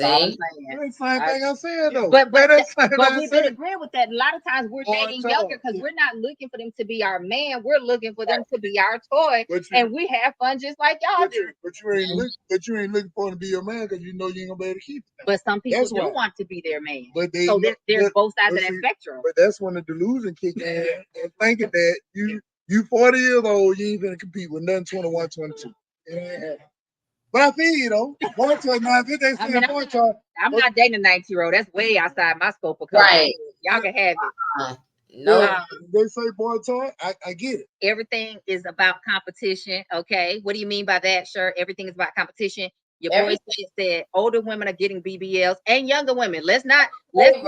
All I'm See, saying. That's the same thing I said though. But that's the same thing I we've been said. agreeing with that. A lot of times we're All dating the younger time, because yeah. we're not looking for them to be our man. We're looking for them to be our toy, But and we have fun just like y'all do. you ain't looking for him to be your man because you know you ain't gonna be able to keep it. But some people That's do why. want to be their man. But they So know- there's both sides but of that see, spectrum. But that's when the delusion kick in and thinking that you 40 years old, you ain't gonna compete with nothing 21, 22. It ain't happening. But I feel you know, boy toy now, if they I say mean, boy toy, I'm not dating a 19-year-old. That's way outside my scope of right. Y'all can have it. No, Um, if they say boy toy, I get it. everything is about competition. Okay. What do you mean by that? Sure. Everything is about competition. Your boy said older women are getting BBLs and younger women. Let's be careful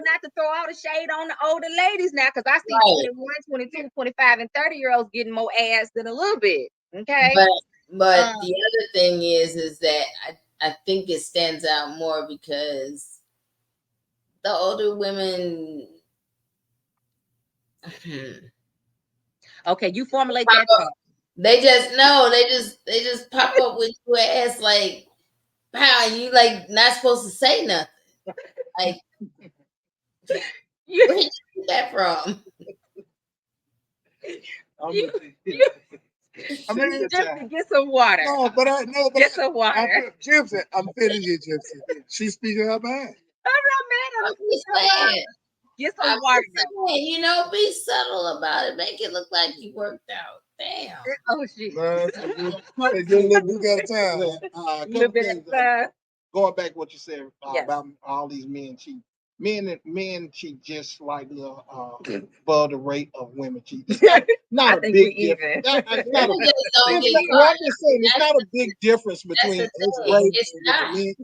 not to throw all the shade on the older ladies now, because I see 21, 22, 25, and 30-year-olds getting more ass than a little bit. Okay. But the other thing is that I think it stands out more because the older women. Okay, you formulate that thought. They just pop up with your ass like, how you like not supposed to say nothing. Like, where did you get that from? I'm gonna Just get some water. Get some water. Gypsy, I'm feeling you, Gypsy. She's speaking her mind. I'm not mad. Get some I'm water. saying, you know, be subtle about it. Make it look like you worked out. Damn. Oh shit. Little bit going back to what you said about all these men cheating. Men cheat just like above the rate of women cheat. It's not a big difference. It's not a big difference between It's not. men.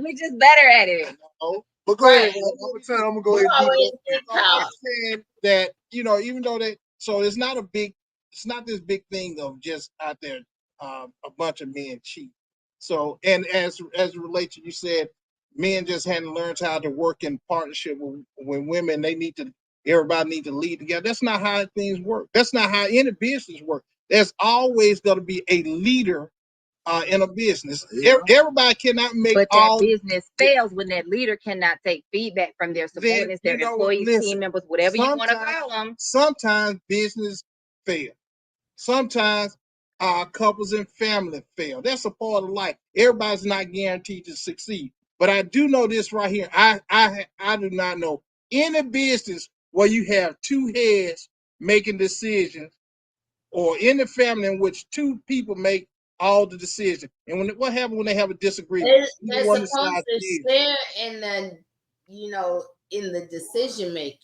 We just better at it. But go ahead. I'm gonna go ahead. I'm saying that even though so it's not this big thing of just out there a bunch of men cheat. So and as it relates to you said, men just hadn't learned how to work in partnership with women. Everybody need to lead together. That's not how things work. That's not how any business works. There's always going to be a leader in a business. Everybody cannot make but that business fails when that leader cannot take feedback from their subordinates, their employees, team members, whatever you want to call them. Sometimes business fail. Sometimes couples and family fail. That's a part of life. Everybody's not guaranteed to succeed. But I do know this right here. I do not know any business where you have two heads making decisions, or in the family in which two people make all the decisions. And what happens when they have a disagreement? They're supposed to share in the decision making.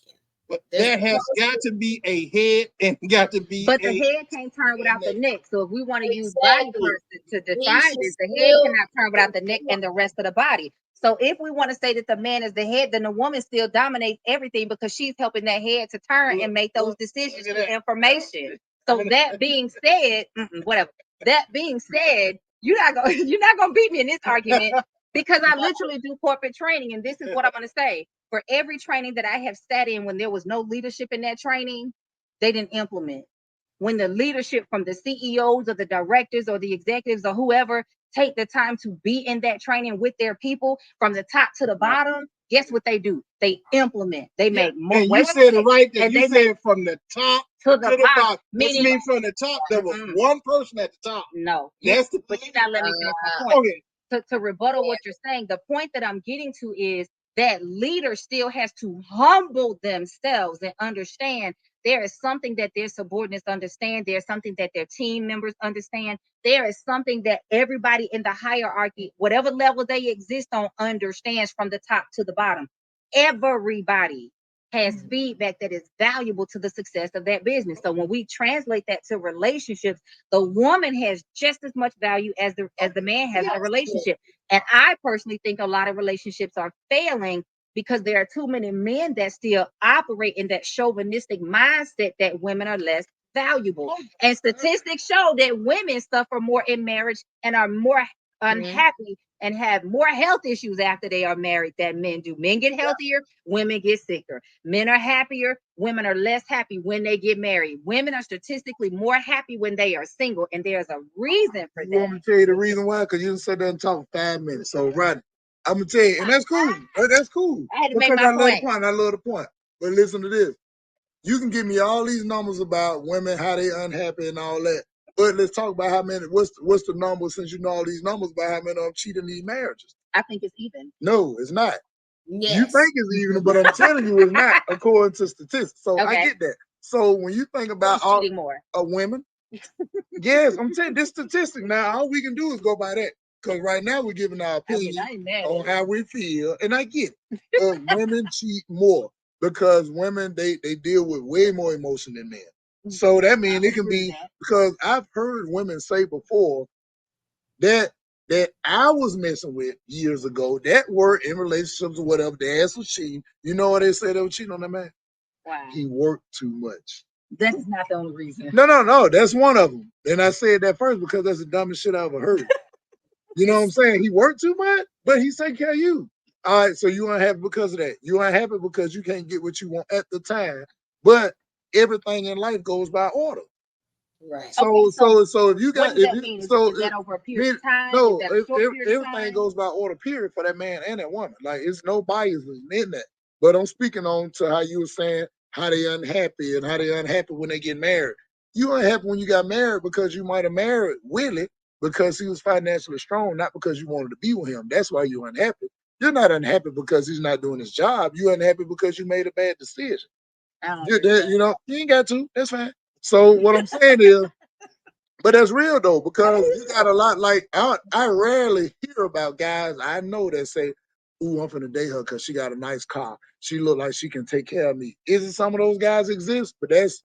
But there has got to be a head and got to be. But the head can't turn without the neck. So if we want to use body parts to define this, the head cannot turn without the neck and the rest of the body. So if we want to say that the man is the head, then the woman still dominates everything because she's helping that head to turn and make those decisions with information. So that being said, whatever. That being said, you're not gonna beat me in this argument because I literally do corporate training, and this is what I'm gonna say. For every training that I have sat in when there was no leadership in that training, they didn't implement. when the leadership from the CEOs or the directors or the executives or whoever take the time to be in that training with their people from the top to the bottom, guess what they do? They implement. They make more. And you said it right there. You said from the top to the bottom. Which means from the top, there was one person at the top. No. That's the but you gotta let me finish my point. Okay. To rebuttal what you're saying, the point that I'm getting to is that leader still has to humble themselves and understand there is something that their subordinates understand. There's something that their team members understand. There is something that everybody in the hierarchy, whatever level they exist on, understands from the top to the bottom. Everybody has feedback that is valuable to the success of that business. So when we translate that to relationships, the woman has just as much value as the man has in a relationship. And I personally think a lot of relationships are failing because there are too many men that still operate in that chauvinistic mindset that women are less valuable. And statistics show that women suffer more in marriage and are more unhappy and have more health issues after they are married than men do. Men get healthier, women get sicker. Men are happier, women are less happy when they get married. Women are statistically more happy when they are single, and there's a reason for that. You want me to tell you the reason why? Because you didn't sit there and talk 5 minutes. So, Rodney, I'm going to tell you, and that's cool. That's cool. I had to make my point. I love the point. But listen to this. You can give me all these numbers about women, how they unhappy and all that. But let's talk about how many, what's the number, since you know all these numbers, about how many of them cheat in these marriages. I think it's even. No, it's not. Yes. You think it's even, but I'm telling you it's not, according to statistics. So I get that. So when you think about all more women, yes, I'm saying this statistic now, all we can do is go by that. Because right now we're giving our opinion on how we feel. And I get it. Women cheat more because women, they deal with way more emotion than men. So that means it can be, because I've heard women say before that I was messing with years ago that were in relationships or whatever, the ass was cheating. You know what they said they were cheating on that man? Wow. He worked too much. That is not the only reason. No, that's one of them. And I said that first because that's the dumbest shit I ever heard. You know what I'm saying? He worked too much, but he's taking care of you. All right, so you unhappy because of that. You unhappy because you can't get what you want at the time. But everything in life goes by order. Right. So if you got, is that over a period of time? No, everything goes by order, period, for that man and that woman. Like, it's no bias in that. But I'm speaking on to how you were saying how they unhappy and how they unhappy when they get married. You unhappy when you got married because you might have married Willie because he was financially strong, not because you wanted to be with him. That's why you're unhappy. You're not unhappy because he's not doing his job. You're unhappy because you made a bad decision. You ain't got to. That's fine. So what I'm saying is, but that's real though, because you got a lot. Like I rarely hear about guys I know that say, "Ooh, I'm finna date her because she got a nice car. She look like she can take care of me." Isn't some of those guys exist? But that's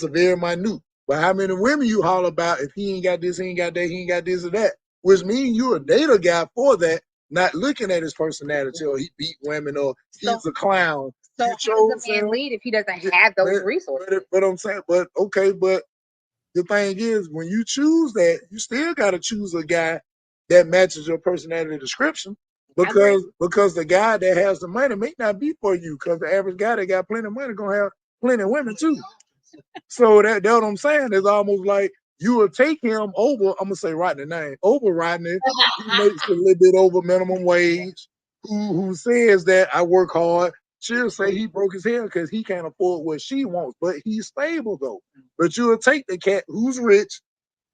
a very minute. But how many women you holler about if he ain't got this, he ain't got that, he ain't got this or that? Which means you a data guy for that, not looking at his personality or he beat women or he's a clown. So how does a man lead if he doesn't have those resources? But I'm saying, but the thing is, when you choose that, you still got to choose a guy that matches your personality description, because the guy that has the money may not be for you, because the average guy that got plenty of money gonna have plenty of women too. So that's what I'm saying. It's almost like you will take him over. I'm gonna say Rodney name over Rodney, who makes a little bit over minimum wage, who says that I work hard. She'll say he broke his hair because he can't afford what she wants, but he's stable though. But you'll take the cat who's rich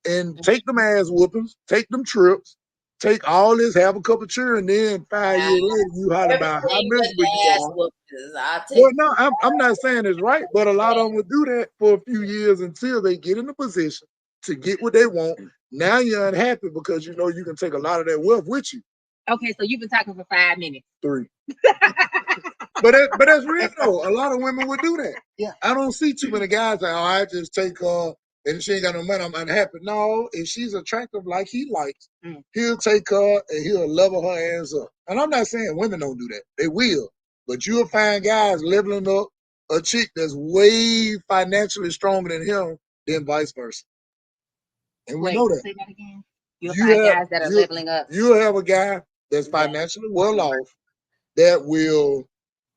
and take them ass whoopings, take them trips, take all this, have a couple of children, then 5 years later you holler about how miserable you are. Well, no, I'm not saying it's right, but a lot of them would do that for a few years until they get in a position to get what they want. Now you're unhappy because you know you can take a lot of that wealth with you. Okay, so you've been talking for 5 minutes. 3. But that's real though. A lot of women would do that. Yeah. I don't see too many guys that, I just take her and she ain't got no money, I'm unhappy. No, if she's attractive like he likes, he'll take her and he'll level her ass up. And I'm not saying women don't do that. They will. But you'll find guys leveling up a chick that's way financially stronger than him, then vice versa. And we know that. Say that again. You'll find guys that are leveling up. You'll have a guy that's financially well off that will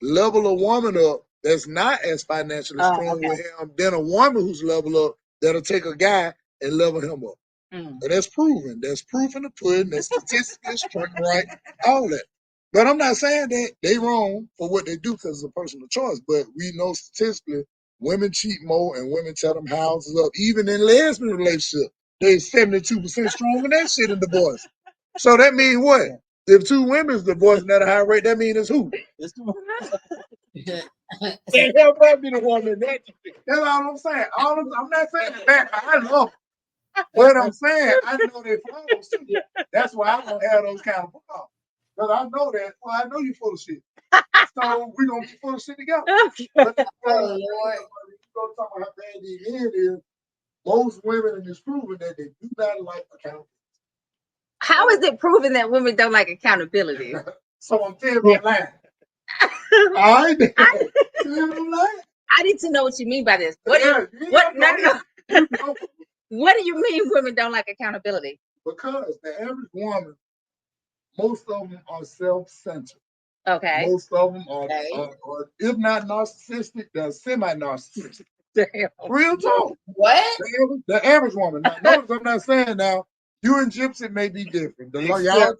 level a woman up that's not as financially strong with him than a woman who's level up that'll take a guy and level him up. Mm. And that's proven. That's proof in the pudding. That's statistically proven, right? All that. But I'm not saying that they wrong for what they do because it's a personal choice. But we know statistically, women cheat more and women tear them houses up. Even in lesbian relationships, they 72% stronger than that shit in divorce. So that means what? If two women's divorcing at a high rate, that means it's who? It's the Can't help but be the woman. That's all I'm saying. I'm not saying that. I love them. What I'm saying, I know they're flaws too. That's why I don't have those kind of flaws. Because I know that. Well, I know you're full of shit. So we're going to be full of shit together. But Oh, Lord. you go talk about how bad these men is, most women, and it's proven that they do not like accountability. How is it proven that women don't like accountability? So I'm telling you, lying. All right. I need to know what you mean by this. What What do you mean women don't like accountability? Because the average woman, most of them are self-centered. Okay. Most of them are if not narcissistic, they're semi-narcissistic. Damn. Real talk. What? The average woman. Now, notice I'm not saying now, you and Gypsy may be different. Y'all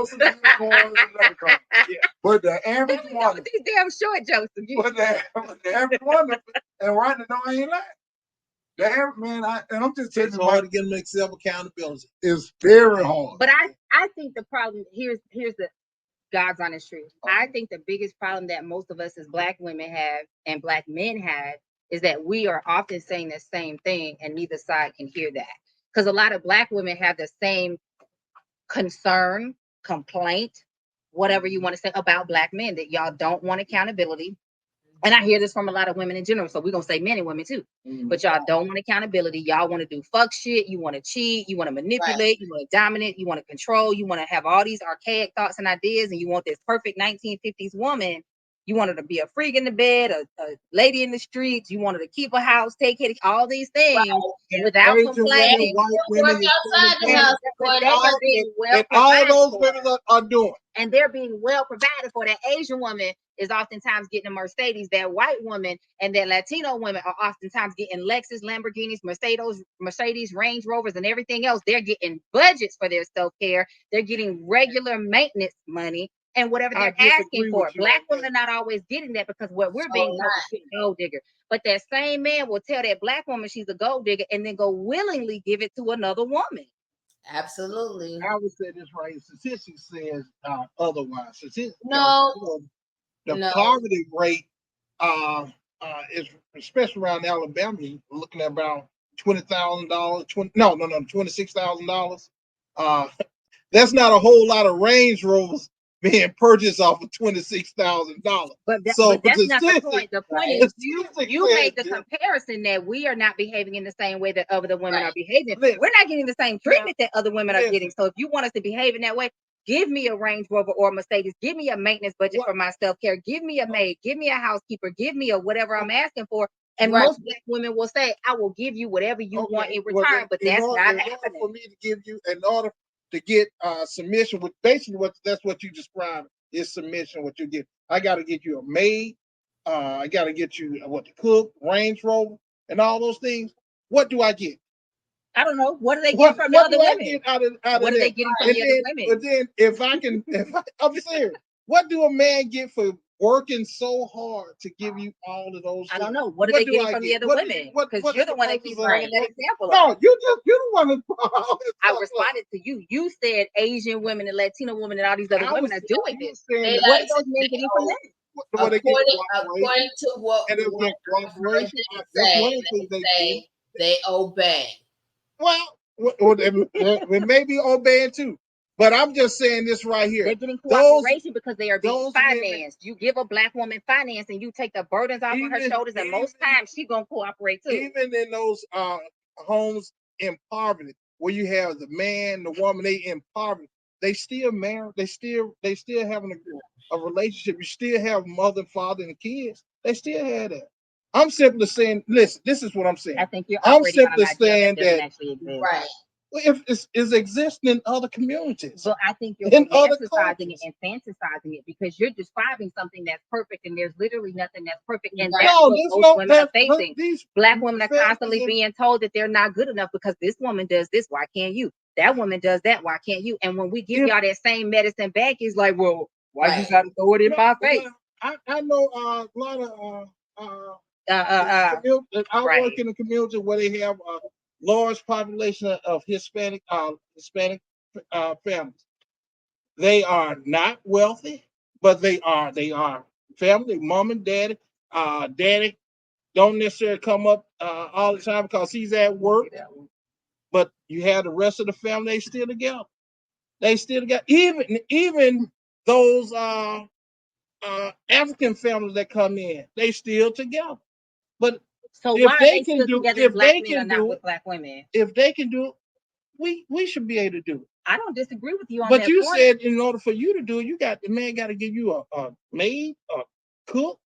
some unicorns and leprechauns. But the average woman. These damn short jokes. But the average woman, and right now, I ain't lying. The average man, I'm just telling you, hard to get them to accept accountability. It's very hard. But I think the problem here's the God's honest truth. I think the biggest problem that most of us as Black women have and Black men have is that we are often saying the same thing and neither side can hear that. Because a lot of Black women have the same concern, complaint, whatever you want to say about Black men, that y'all don't want accountability. And I hear this from a lot of women in general. So we're going to say men and women too. But y'all don't want accountability. Y'all want to do fuck shit. You want to cheat. You want to manipulate. You want to dominate. You want to control. You want to have all these archaic thoughts and ideas. And you want this perfect 1950s woman. You want her to be a freak in the bed, a lady in the streets. You want her to keep a house, take care of all these things without complaining. Work outside the house. All those women are doing. And they're being well provided for. That Asian woman is oftentimes getting a Mercedes. That white woman and that Latino women are oftentimes getting Lexus, Lamborghinis, Mercedes, Range Rovers, and everything else. They're getting budgets for their self-care. They're getting regular maintenance money and whatever they're asking for. Black women are not always getting that because what we're being told is a gold digger. But that same man will tell that Black woman she's a gold digger and then go willingly give it to another woman. Absolutely. I would say this right. Statistics says otherwise. No. The poverty rate is, especially around Alabama, looking at about $20,000. $26,000. That's not a whole lot of Range Rovers being purchased off of $26,000. But that's not the point. The point is you make the comparison that we are not behaving in the same way that other women are behaving. We're not getting the same treatment that other women are getting. So if you want us to behave in that way, give me a Range Rover or a Mercedes. Give me a maintenance budget for my self-care. Give me a maid. Give me a housekeeper. Give me a whatever I'm asking for. And most Black women will say, I will give you whatever you want in return. But that's not happening. For me to give you, in order to get submission, with basically that's what you described is submission. What you get, I got to get you a maid. I got to get you what to cook, Range Rover, and all those things. What do I get? I don't know. What do they get from the other women? What are they getting from the other women? But then, I'm serious. What do a man get for working so hard to give you all of those things? I don't know. What are they getting from the other women? Because you're the one that keeps bringing that example up. No, you're the one that I responded to you. You said Asian women and Latino women and all these other women are doing this. What are those men getting from that? According to what they obey. Well, we may be obeying too. But I'm just saying this right here. They're getting cooperation because they are being financed. You give a Black woman finance and you take the burdens off of her shoulders, and most times she's gonna cooperate too. Even in those homes in poverty, where you have the man, the woman, they in poverty, they still married, they still having a relationship. You still have mother, father, and kids. They still have that. I'm simply saying, listen, this is what I'm saying. I think you're I'm simply saying that actually exist. Right. if it's is existing in other communities. So I think you're In other romanticizing it cultures. and fantasizing it because you're describing something that's perfect and there's literally nothing that's perfect. And Right. that's No, what there's most no women are that facing. these Black women are families constantly in- being told that they're not good enough because this woman does this, why can't you? That woman does that, why can't you? And when we give If- y'all that same medicine back, it's like, well, why you Right. gotta throw it in my face? I know a lot of I Right. work in a community where they have a large population of Hispanic families. They are not wealthy, but they are family. Mom and daddy, daddy don't necessarily come up all the time because he's at work. But you have the rest of the family. They still together. They still together. Even those African families that come in, they still together. But So if why are they they can still do, together if and black they men are can not do with it, black women? if they can do it, we should be able to do it. I don't disagree with you on But that you point. said in order for you to do it, the man got to give you a maid, a cook,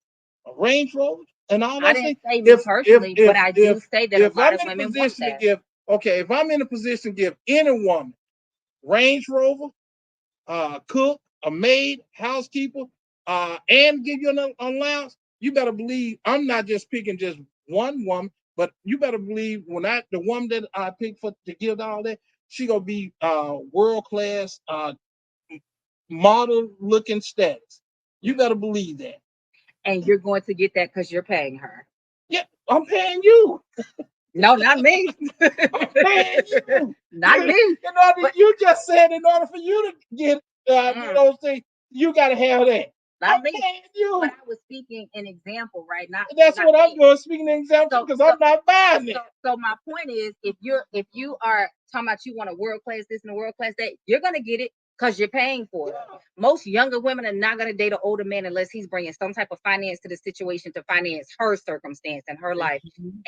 a Range Rover, and all I those didn't things. say me personally, but I do say that a If lot I'm of in a women want position to that. give, okay, if I'm in a position to give any woman Range Rover, cook, a maid, housekeeper, and give you an allowance, you better believe I'm not just picking just one woman, but you better believe when the woman that I pick for to give all that, she gonna be world class, model looking status. You better believe that. And you're going to get that because you're paying her. Yeah, I'm paying you. No, not me. I'm paying you. Not me. But- You just said in order for you to get those things, you gotta have that. Not I'm me. paying you. But I was speaking an example, right? That's not what I'm me. doing, speaking an example, because I'm not buying it. So my point is, if you are talking about you want a world class this and a world class that, you're gonna get it because you're paying for it. Yeah. Most younger women are not gonna date an older man unless he's bringing some type of finance to the situation to finance her circumstance and her life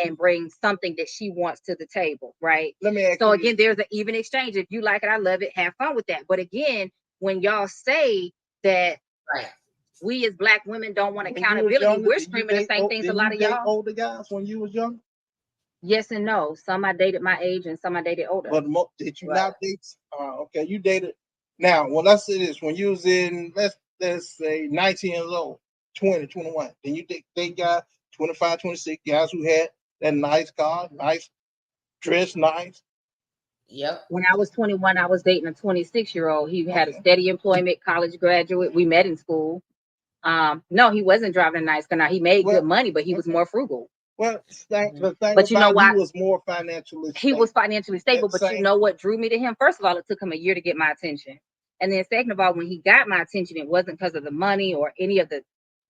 and bring something that she wants to the table, right? Let me ask So you again, there's an even exchange. If you like it, I love it. Have fun with that. But again, when y'all say that Right. we as black women don't want when you was accountability, younger, we're did you screaming the date same things a lot of y'all. older guys when you was young? Yes and no. Some I dated my age and some I dated older. But did you Right. not date? Okay, you dated. Now, well, let's say this: when you was in, let's say 19 years old, 20, 21, then you date guys 25, 26 guys who had that nice car, nice dress, nice. Yep. When I was 21, I was dating a 26-year-old. He had a Okay. steady employment, college graduate. We met in school. No, he wasn't driving a nice car. Now he made Well, good money, but he was okay. more frugal. Well, the thing But you know about what? he was more financially He stable. was financially stable, At the but you same- know what drew me to him? First of all, it took him a year to get my attention. And then second of all, when he got my attention, it wasn't because of the money or any of the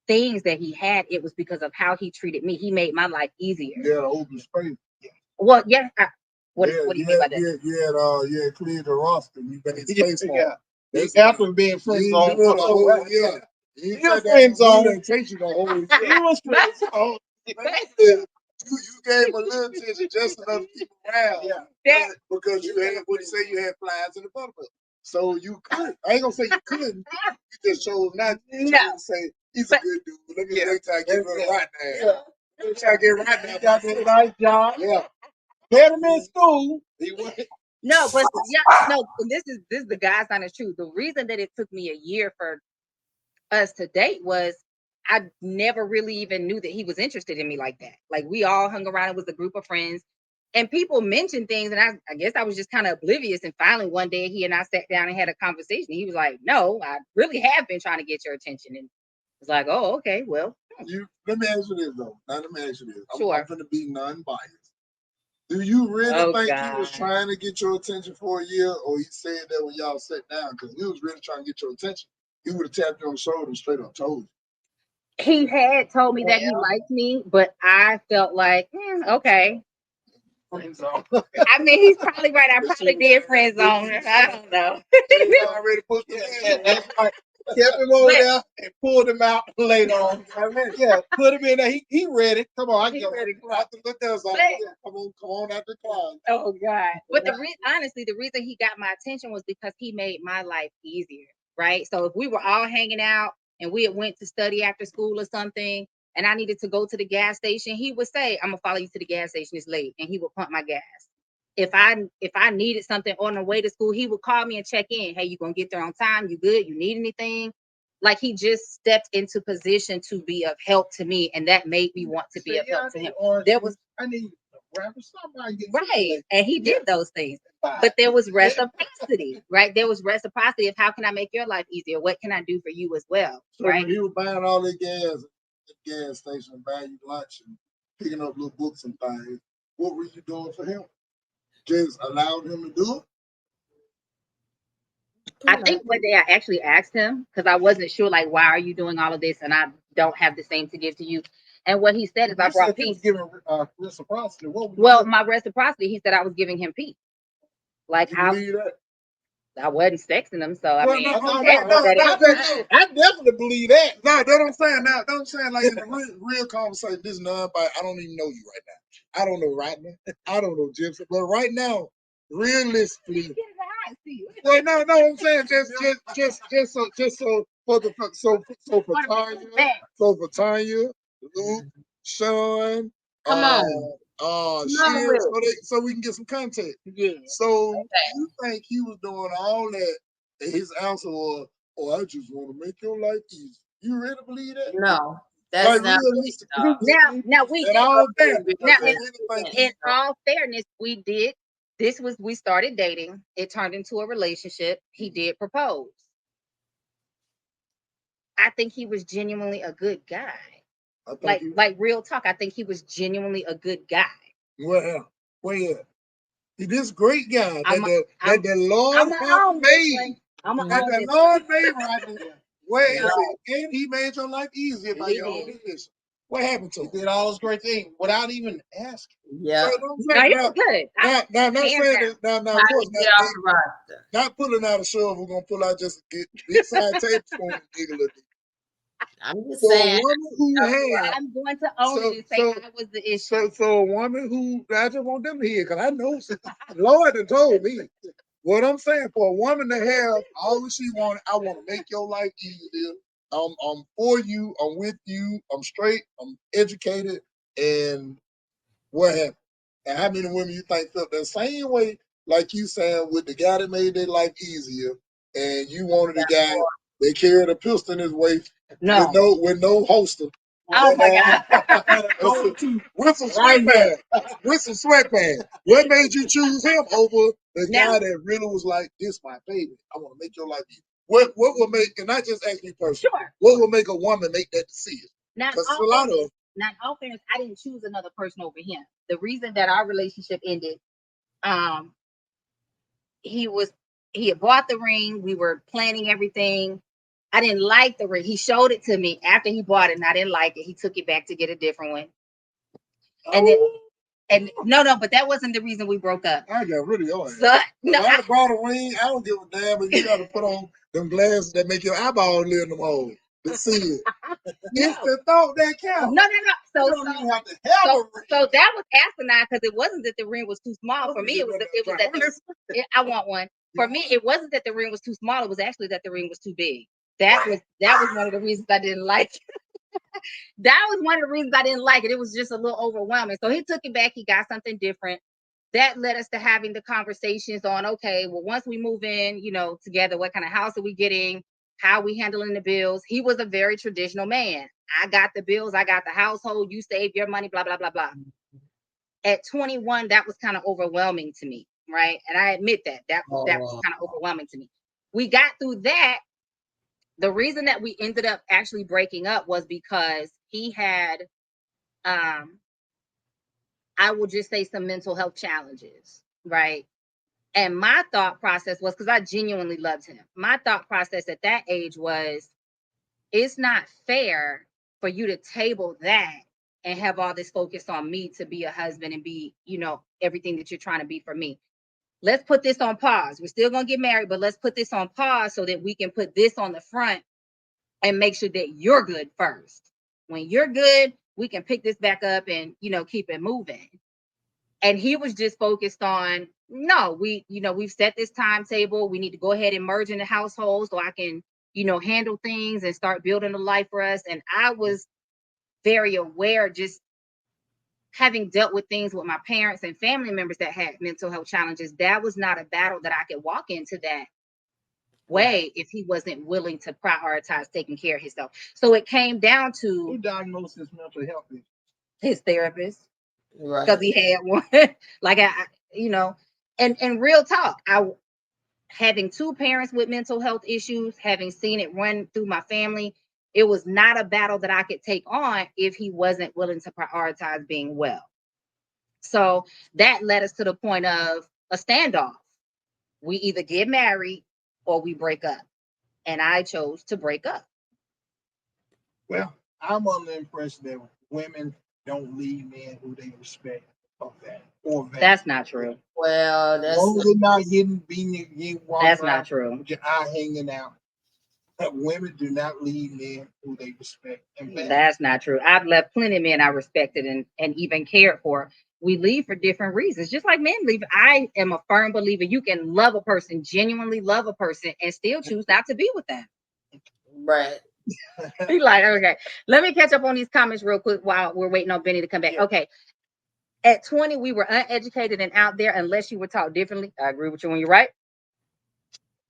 things that he had. It was because of how he treated me. He made my life easier. Yeah, the open space. Well, yeah. What do you you mean by had, that? you had cleared the roster. You made space for it. That's After being friend you zone ain't do it for a a whole while. year. You You're said friend that zone. that takes you the whole year. You was friend zone. You gave him a little attention just enough to keep him around. Yeah. But because you had what you say you had flies in the buttermilk. So you could. I ain't gonna say you couldn't. You just chose not to. You No. chose to say he's a good dude. Let me wait till I get Yeah. right now. Let me try to get right now. He got that nice job. Yeah. Better than school. No, but yeah, no, this is the God's honest truth. The reason that it took me a year for us to date was I never really even knew that he was interested in me like that. Like we all hung around, it was a group of friends, and people mentioned things, and I guess I was just kind of oblivious. And finally, one day, he and I sat down and had a conversation. He was like, "No, I really have been trying to get your attention," and I was like, "Oh, okay, well." Let me ask you this though. Now let me ask you this. Sure. I'm gonna be non-biased. Do you really think he was God. trying to get your attention for a year, or he said that when y'all sat down? Because he was really trying to get your attention. He would have tapped you on the shoulder and straight up told you. He had told me that he liked me, but I felt like, okay. Friend zone. I mean, he's probably right. I probably did friend zone. I don't know. He already put the That's right. Kept him over there and pulled him out later on. Yeah, put him in there. He ready. Come on, I He can ready. out the look us But- come on out the closet. Oh God! But honestly, the reason he got my attention was because he made my life easier, right? So if we were all hanging out and we had went to study after school or something, and I needed to go to the gas station, he would say, "I'm gonna follow you to the gas station. It's late," and he would pump my gas. if I needed something on the way to school, he would call me and check in. Hey, you gonna get there on time? You good? You need anything? Like, he just stepped into position to be of help to me, and that made me want to be of help to him. There was I need somebody right, and he did those things, but there was reciprocity, right? There was reciprocity of how can I make your life easier? What can I do for you as well, So right? when he was buying all that gas at the gas station, buying you lunch and picking up little books and things, what were you doing for him? Just allowed him to do it? I think one day I actually asked him because I wasn't sure, like, why are you doing all of this and I don't have the same to give to you? And what he said is, I brought peace. Giving reciprocity. Well, my reciprocity, he said I was giving him peace. Like, You believe that? I wasn't sexting him, so I mean, I definitely believe that. No, that's what I'm saying. Now, that's what I'm saying. Like in the real conversation, this is nobody. I don't even know you right now. I don't know Rodney. I don't know Gypsy. But right now, realistically, well, no, I'm saying just so for Tanya, Luke, Sean, Come on. Sheer, so we can get some context. Yeah. So you think he was doing all that, and his answer was, "Oh, I just want to make your life easy." You really believe that? No, that's not realistic. Now we In all in all fairness, we started dating. It turned into a relationship. He did propose. I think he was genuinely a good guy. Like real talk. I think he was genuinely a good guy. Well, he this great guy that the Lord has made. That the Lord made right. Where is it? And he made your life easier by your own decision. What happened to him? He did all those great things without even asking. Yeah. No, he was good. Now, not saying that. Now, of course, not pulling out a shove. We're gonna pull out just a big side tablespoon and dig a little deep. I'm just saying. I'm going to own it and say I was the issue. So a woman who, I just want them to hear, because I know Lord had told me. What I'm saying, for a woman to have all that she wanted, I want to make your life easier. I'm for you. I'm with you. I'm straight. I'm educated. And what happened? And how many women you think felt the same way, like you saying, with the guy that made their life easier, and you wanted a guy that carried a pistol in his waist, with no holster. Oh my God! With some sweatpants. With some sweatpants. What made you choose him over the guy that really was like, "This my baby. I want to make your life easier"? What would make? And not just ask me personally. Sure. What would make a woman make that decision? Not all fairness, I didn't choose another person over him. The reason that our relationship ended, he had bought the ring. We were planning everything. I didn't like the ring. He showed it to me after he bought it, and I didn't like it. He took it back to get a different one. And no, but that wasn't the reason we broke up. I got rid of your ass. I bought a ring. I don't give a damn if you got to put on them glasses that make your eyeballs live in them holes to see it. It's the thought that counts. No. So that was asinine because it wasn't that the ring was too small for me. It was that I want one. For me, it wasn't that the ring was too small. It was actually that the ring was too big. That was one of the reasons I didn't like it. That was one of the reasons I didn't like it. It was just a little overwhelming. So he took it back. He got something different. That led us to having the conversations on, okay, well, once we move in, together, what kind of house are we getting? How are we handling the bills? He was a very traditional man. I got the bills. I got the household. You save your money, blah, blah, blah, blah. At 21, that was kind of overwhelming to me, right? And I admit that was kind of overwhelming to me. We got through that. The reason that we ended up actually breaking up was because he had, I will just say, some mental health challenges, right? And my thought process was, because I genuinely loved him, my thought process at that age was, it's not fair for you to table that and have all this focus on me to be a husband and be, everything that you're trying to be for me. Let's put this on pause. We're still going to get married, but let's put this on pause so that we can put this on the front and make sure that you're good first. When you're good, we can pick this back up and, keep it moving. And he was just focused on, no, we've set this timetable. We need to go ahead and merge in the household so I can, handle things and start building a life for us. And I was very aware, just having dealt with things with my parents and family members that had mental health challenges, that was not a battle that I could walk into that way if he wasn't willing to prioritize taking care of himself. So it came down to Who diagnosed his mental health issue? his therapist, because Right. he had one. Like and real talk, I having two parents with mental health issues, having seen it run through my family, it was not a battle that I could take on if he wasn't willing to prioritize being well. So that led us to the point of a standoff. We either get married or we break up. And I chose to break up. Well, I'm under the impression that women don't leave men who they respect or that. That's not true. Well, As long as they're not getting walking That's around not true. with your eye hanging out. Women do not leave men who they respect. That's not true. I've left plenty of men I respected and even cared for. We leave for different reasons, just like men leave. I am a firm believer you can love a person, genuinely love a person, and still choose not to be with them. Right. He's like, okay, let me catch up on these comments real quick while we're waiting on Benny to come back. Yeah. Okay. At 20, we were uneducated and out there unless you were taught differently. I agree with you when you're right.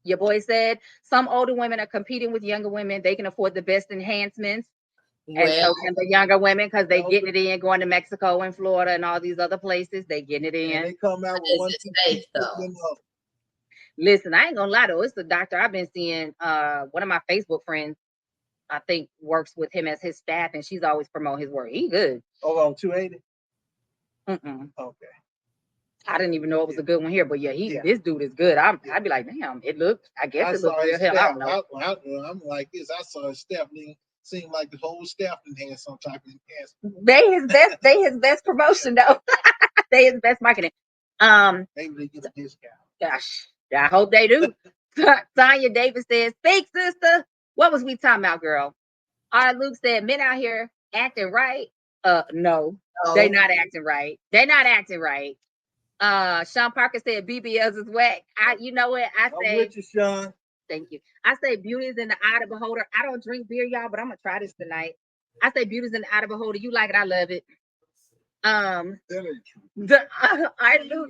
Your boy said some older women are competing with younger women. They can afford the best enhancements. And so can the younger women, because they getting it in, going to Mexico and Florida and all these other places. They getting it in. And they come out with one safe, though. Listen, I ain't gonna lie though. It's the doctor I've been seeing. One of my Facebook friends, I think, works with him as his staff, and she's always promoting his work. He good. Oh, on 280? Okay. I didn't even know it was a good one here, but this dude is good. I'd be like, damn, I guess it looks real hell. I don't know. I'm like this. I saw his staff. Seemed like the whole staff had some type of cancer. They his best promotion though. They his best marketing. Maybe they get a discount. Gosh, I hope they do. Tanya Davis says, "Speak, sister." What was we talking about, girl? All right, Luke said, "Men out here acting right." No, they not acting right. They're not acting right. Sean Parker said BBLs is whack. You know what? I'm with you, Sean. Thank you. I say beauty is in the eye of the beholder. I don't drink beer, y'all, but I'm gonna try this tonight. I say beauty is in the eye of the beholder. You like it, I love it. That ain't true. I do.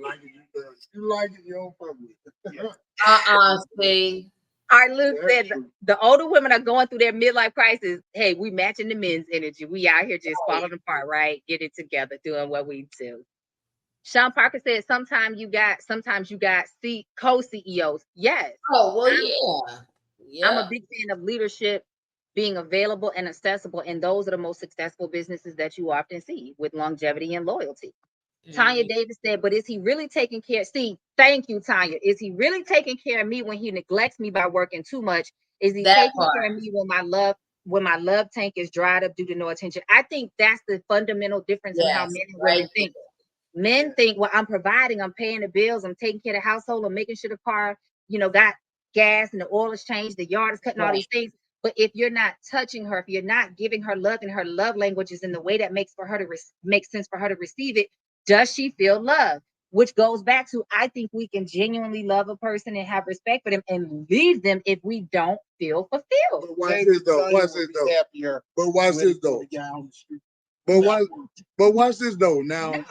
You like it, you don't fuck with it. See. Our Luke said the older women are going through their midlife crisis. Hey, we matching the men's energy. We out here just falling apart, right? Get it together, doing what we do. Sean Parker said, sometimes you got co-CEOs. Yes. Oh, well, yeah. I'm a big fan of leadership being available and accessible, and those are the most successful businesses that you often see with longevity and loyalty. Tanya Davis said, but is he really taking care? See, thank you, Tanya. Is he really taking care of me when he neglects me by working too much? Is he taking care of me when my love tank is dried up due to no attention? I think that's the fundamental difference in how men and women think. Men think, well, I'm providing, I'm paying the bills, I'm taking care of the household, I'm making sure the car, got gas and the oil is changed, the yard is cutting, all these things. But if you're not touching her, if you're not giving her love and her love languages in the way that makes sense for her to receive it, does she feel love? Which goes back to, I think we can genuinely love a person and have respect for them and leave them if we don't feel fulfilled. But watch this though. But watch this though. Now, and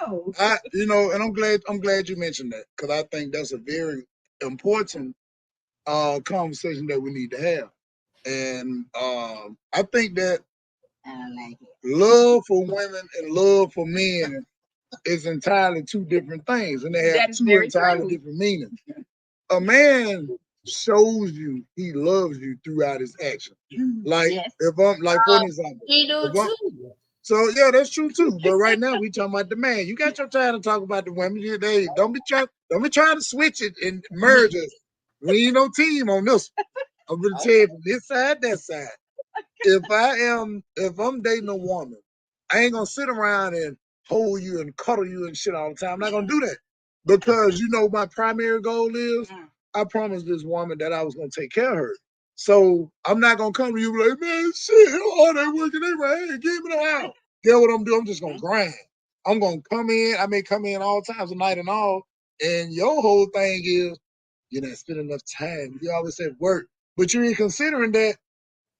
I'm glad you mentioned that, because I think that's a very important conversation that we need to have. And I think that love for women and love for men is entirely two different things, and they have two entirely different meanings. A man shows you he loves you throughout his action. Like if I'm like, for an example, he do too. So yeah, that's true too. But right now we talking about the man. You got your time to talk about the women. They don't be trying to switch it and merge it. We ain't no team on this. I'm gonna tell you from this side, that side. If I'm dating a woman, I ain't gonna sit around and hold you and cuddle you and shit all the time. I'm not gonna do that, because my primary goal is I promised this woman that I was gonna take care of her. So I'm not gonna come to you like, man, shit, all that working, they right here, give me the house. Get what I'm doing? I'm just gonna grind. I'm gonna come in. I may come in all times of night and all. And your whole thing is you're not spending enough time. You always said work, but you ain't considering that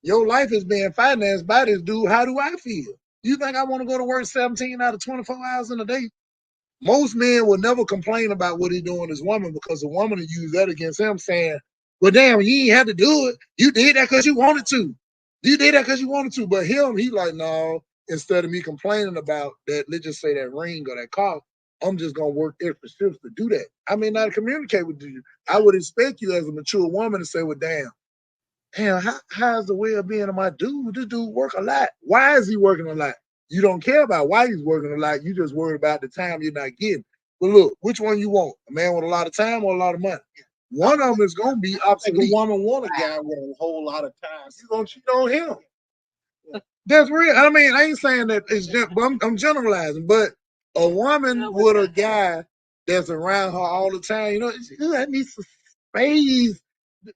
your life is being financed by this dude. How do I feel? You think I want to go to work 17 out of 24 hours in a day? Most men will never complain about what he's doing as woman because the woman will use that against him, saying, well, damn, you ain't had to do it. You did that because you wanted to. You did that because you wanted to. But him, he like, no, instead of me complaining about that, let's just say that ring or that car, I'm just going to work extra shifts to do that. I may not communicate with you. I would expect you as a mature woman to say, well, damn, how's the well-being of my dude? This dude work a lot. Why is he working a lot? You don't care about why he's working a lot. You just worried about the time you're not getting. But look, which one you want? A man with a lot of time or a lot of money? One of them is going to be obsolete. A woman want a guy with a whole lot of time. She's going to cheat on him. That's real. I mean, I ain't saying that it's but I'm generalizing. But a woman with a guy that's around her all the time, you know, I need some space.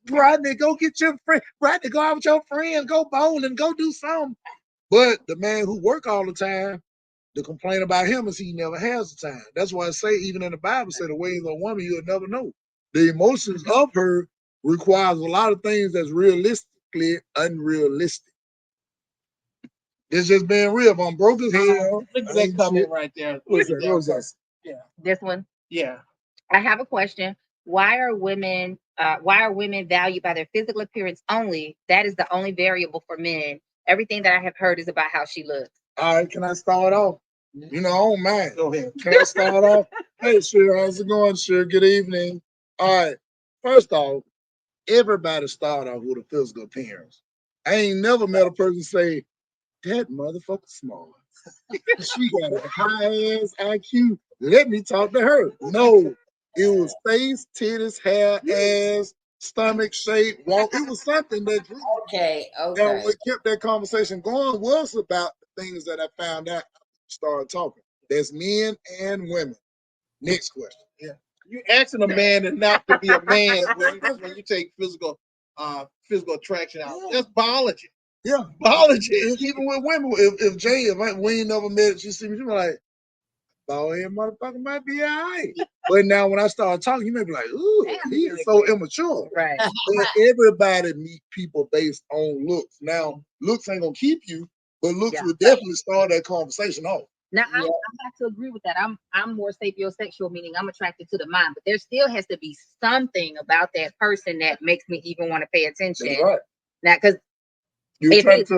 Rodney, go get your friend. Rodney, go out with your friends. Go bowling. Go do something. But the man who work all the time, the complaint about him is he never has the time. That's why I say, even in the Bible, say the ways of a woman you'll never know. The emotions of her requires a lot of things that's realistically unrealistic. It's just being real. If I'm broke as hell, Look at that comment right there. What's that? Yeah. This one. Yeah. I have a question. Why are women valued by their physical appearance only? That is the only variable for men. Everything that I have heard is about how she looks. All right, can I start off? You know, I don't mind. Go ahead. Can I start off? Hey, sure. How's it going, sure? Good evening. All right. First off, everybody start off with a physical appearance. I ain't never met a person say, that motherfucker small. She got a high ass IQ. Let me talk to her. No, it was face, titties, hair, ass, stomach shape, walk. It was something that Okay. now what kept that conversation going was about the things that I found out after we started talking. There's men and women. Next question. Yeah. You asking a man and not to be a man that's when you take physical attraction out. That's biology. Yeah, biology. Even with women, if we ain't never met, she see me, she be like, oh, yeah, motherfucker might be all right. But now when I start talking, you may be like, ooh, he is so immature. Right. But everybody meet people based on looks. Now, looks ain't gonna keep you, but looks will definitely start that conversation off. Now I have to agree with that. I'm more sapiosexual, meaning I'm attracted to the mind, but there still has to be something about that person that makes me even want to pay attention. That's right. Now, because if he's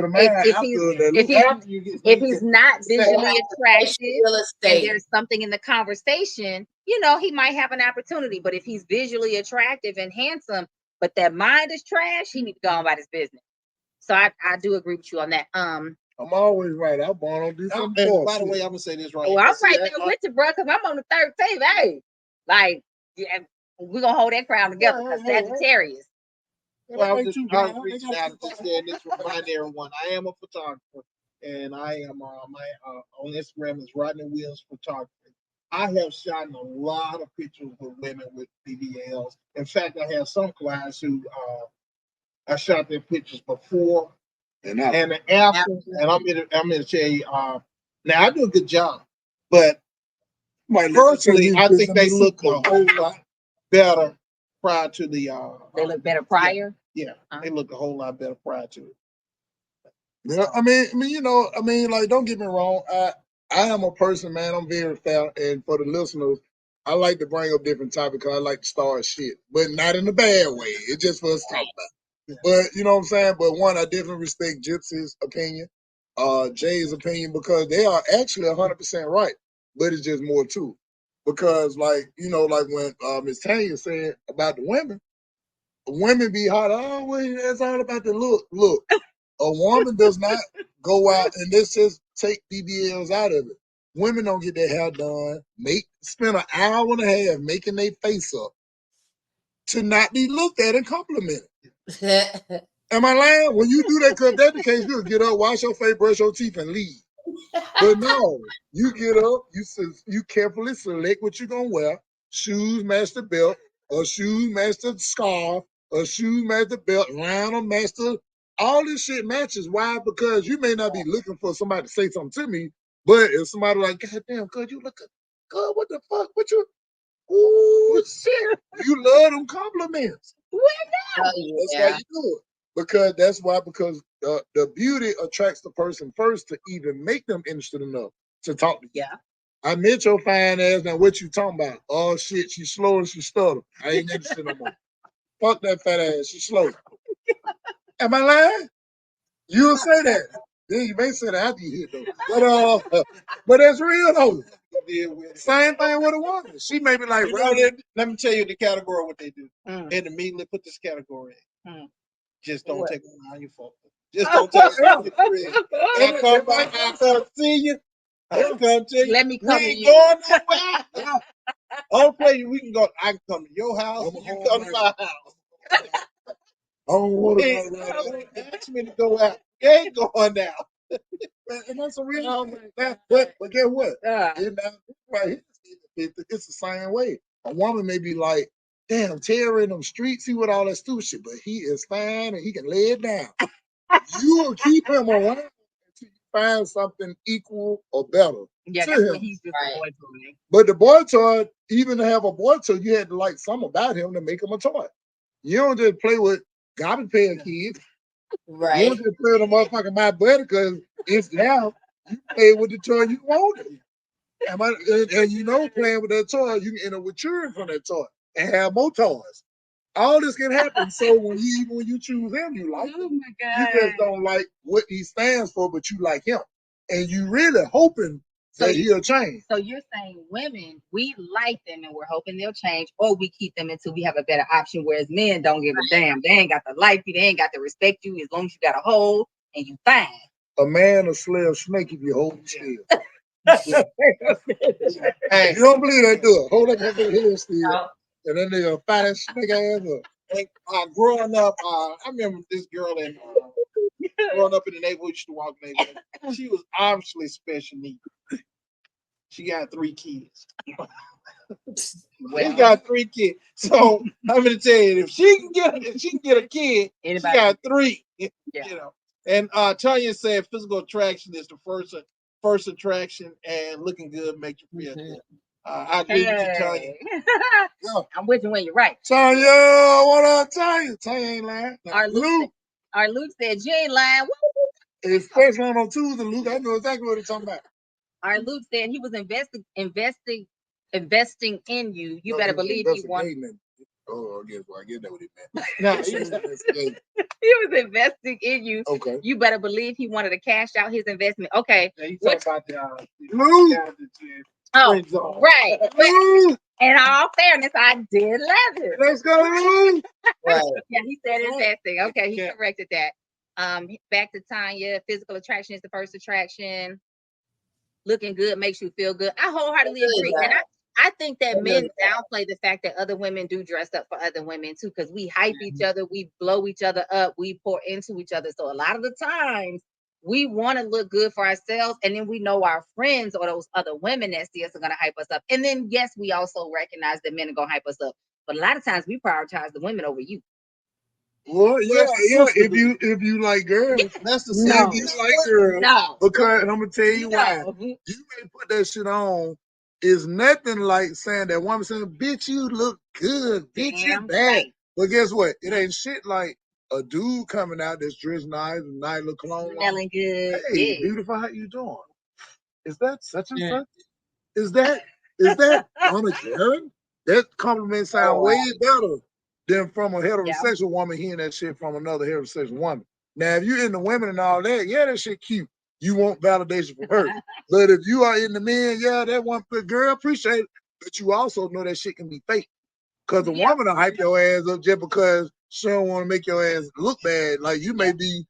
not visually attractive and there's something in the conversation, you know, he might have an opportunity. But if he's visually attractive and handsome, but that mind is trash, he needs to go on about his business. So I do agree with you on that. I'm always right. I'm born on this. By the way, I'm gonna say this right. Well, I'm right there with you, bro, because I'm on the third team. Hey, like, yeah, we're gonna hold that crowd together because Sagittarius. Well, I was reaching out and just saying this to remind everyone. I am a photographer, and I am my on Instagram is Rodney Williams Photography. I have shot a lot of pictures with women with BBLs. In fact, I have some clients who I shot their pictures before and after. And I'm gonna tell you, now I do a good job, but personally, I think they look a whole lot better prior to the. They look better prior. Yeah, they look a whole lot better prior to it. Yeah, I mean, like, don't get me wrong. I am a person, man. I'm very fair, and for the listeners, I like to bring up different topics because I like to start shit, but not in a bad way. It's just for us to talk about. But you know what I'm saying. But one, I definitely respect Gypsy's opinion, Jay's opinion, because they are actually 100% right. But it's just more too, because like when Miss Tanya said about the women be hot. Oh, well, it's all about the look. Look, a woman does not go out and let's just take BBLs out of it. Women don't get their hair done, spend an hour and a half making their face up to not be looked at and complimented. Am I lying? When you do that, because that's the case, you'll get up, wash your face, brush your teeth, and leave. But no, you get up, you carefully select what you're gonna wear. Shoes match the belt, or shoes match the scarf, or shoes match the belt, round or match the. All this shit matches. Why? Because you may not be looking for somebody to say something to me, but if somebody like, God damn, good, you look good. What the fuck? What you? Ooh, shit. You love them compliments. Well, That's why you do it. Because the beauty attracts the person first to even make them interested enough to talk to you. Yeah. I met your fine ass. Now what you talking about? Oh shit, she slow and she stutter. I ain't interested no more. Fuck that fat ass. She slow. Am I lying? You'll say that. Then you may say that after you hit though. But that's real though. Same thing with a woman. She may be like, let me tell you the category of what they do. Mm. And immediately put this category in. Mm. Just don't What? take them around your phone. Just don't take them around your crib. I come see you. I come to you. Let me come We to ain't you. going nowhere. I'll tell you, we can go. I can come to your house. I'm You home come to right my house. I don't want Hey, to ask me to go out. You ain't going now. and that's a real Oh my but guess what? God. Right here, it's the same way. A woman may be like, damn, Terry in them streets, see what all that stupid shit, but he is fine and he can lay it down. You will keep him around until you find something equal or better Yeah, to that's him. when he's just a boy toy. But the boy toy, even to have a boy toy, you had to like something about him to make him a toy. You don't just play with garbage pail kids. You Right. don't just play with a motherfucking my buddy because it's now you play with the toy you wanted. And you know, playing with that toy, you can end up with children from that toy and have more toys. All this can happen. So when you choose him, you like Oh him. my You God. just don't like what he stands for, but you like him. And you really hoping that he'll change. So you're saying women, we like them and we're hoping they'll change, or we keep them until we have a better option. Whereas men don't give a damn. They ain't got to like you. They ain't got to respect you as long as you got a hold and you fine. A man will slay a snake if you hold him still. Hey, You don't believe that, do it? Hold up your head still. No. And then they'll fight that snake ass up. growing up, I remember this girl growing up in the neighborhood, used to walk in the neighborhood. She was obviously special needs. She got 3 kids. She got 3 kids. So I'm gonna tell you, if she can get a kid, Anybody she got 3. Yeah. You know. And Tanya said physical attraction is the first attraction, and looking good makes you feel good. I agree with you, Tanya. Yeah. I'm with you when you're right. Tanya, what up, Tanya? Tanya ain't lying. Our Luke said, you ain't lying. Especially on Tuesday, Luke. I know exactly what he's talking about. Our Luke said he was investing in you. You better believe he wanted. Oh, I guess that what he meant. No, He was investing in you. Okay. You better believe he wanted to cash out his investment. Okay. you talking about the Luke. Oh, right. Luke. In all fairness, I did love it. Let's go, Luke. Right. Yeah, he said investing. Okay, he corrected that. Back to Tanya. Physical attraction is the first attraction. Looking good makes you feel good. I wholeheartedly agree. And I think that men downplay the fact that other women do dress up for other women too, because we hype each other, we blow each other up, we pour into each other. So a lot of the times we want to look good for ourselves, and then we know our friends or those other women that see us are going to hype us up. And then yes, we also recognize that men are going to hype us up, but a lot of times we prioritize the women over you. Well, yeah. If you like girls, that's the No. if you like girls, No. because and I'm gonna tell you why. No. You may put that shit on. Is nothing like saying that woman saying, "Bitch, you look good, bitch, you Damn bad." right. But guess what? It ain't shit like a dude coming out that's dressed nice, nice little cologne, Smelling good. hey, Yeah. beautiful, how you doing? Is that such and such? Is that Donna Karen? That compliment sound way better than from a heterosexual woman hearing that shit from another heterosexual woman. Now, if you're into women and all that, yeah, that shit cute. You want validation from her. But if you are into men, yeah, that one good girl, appreciate it. But you also know that shit can be fake. Because a woman will hype your ass up just because she don't want to make your ass look bad. Like you may be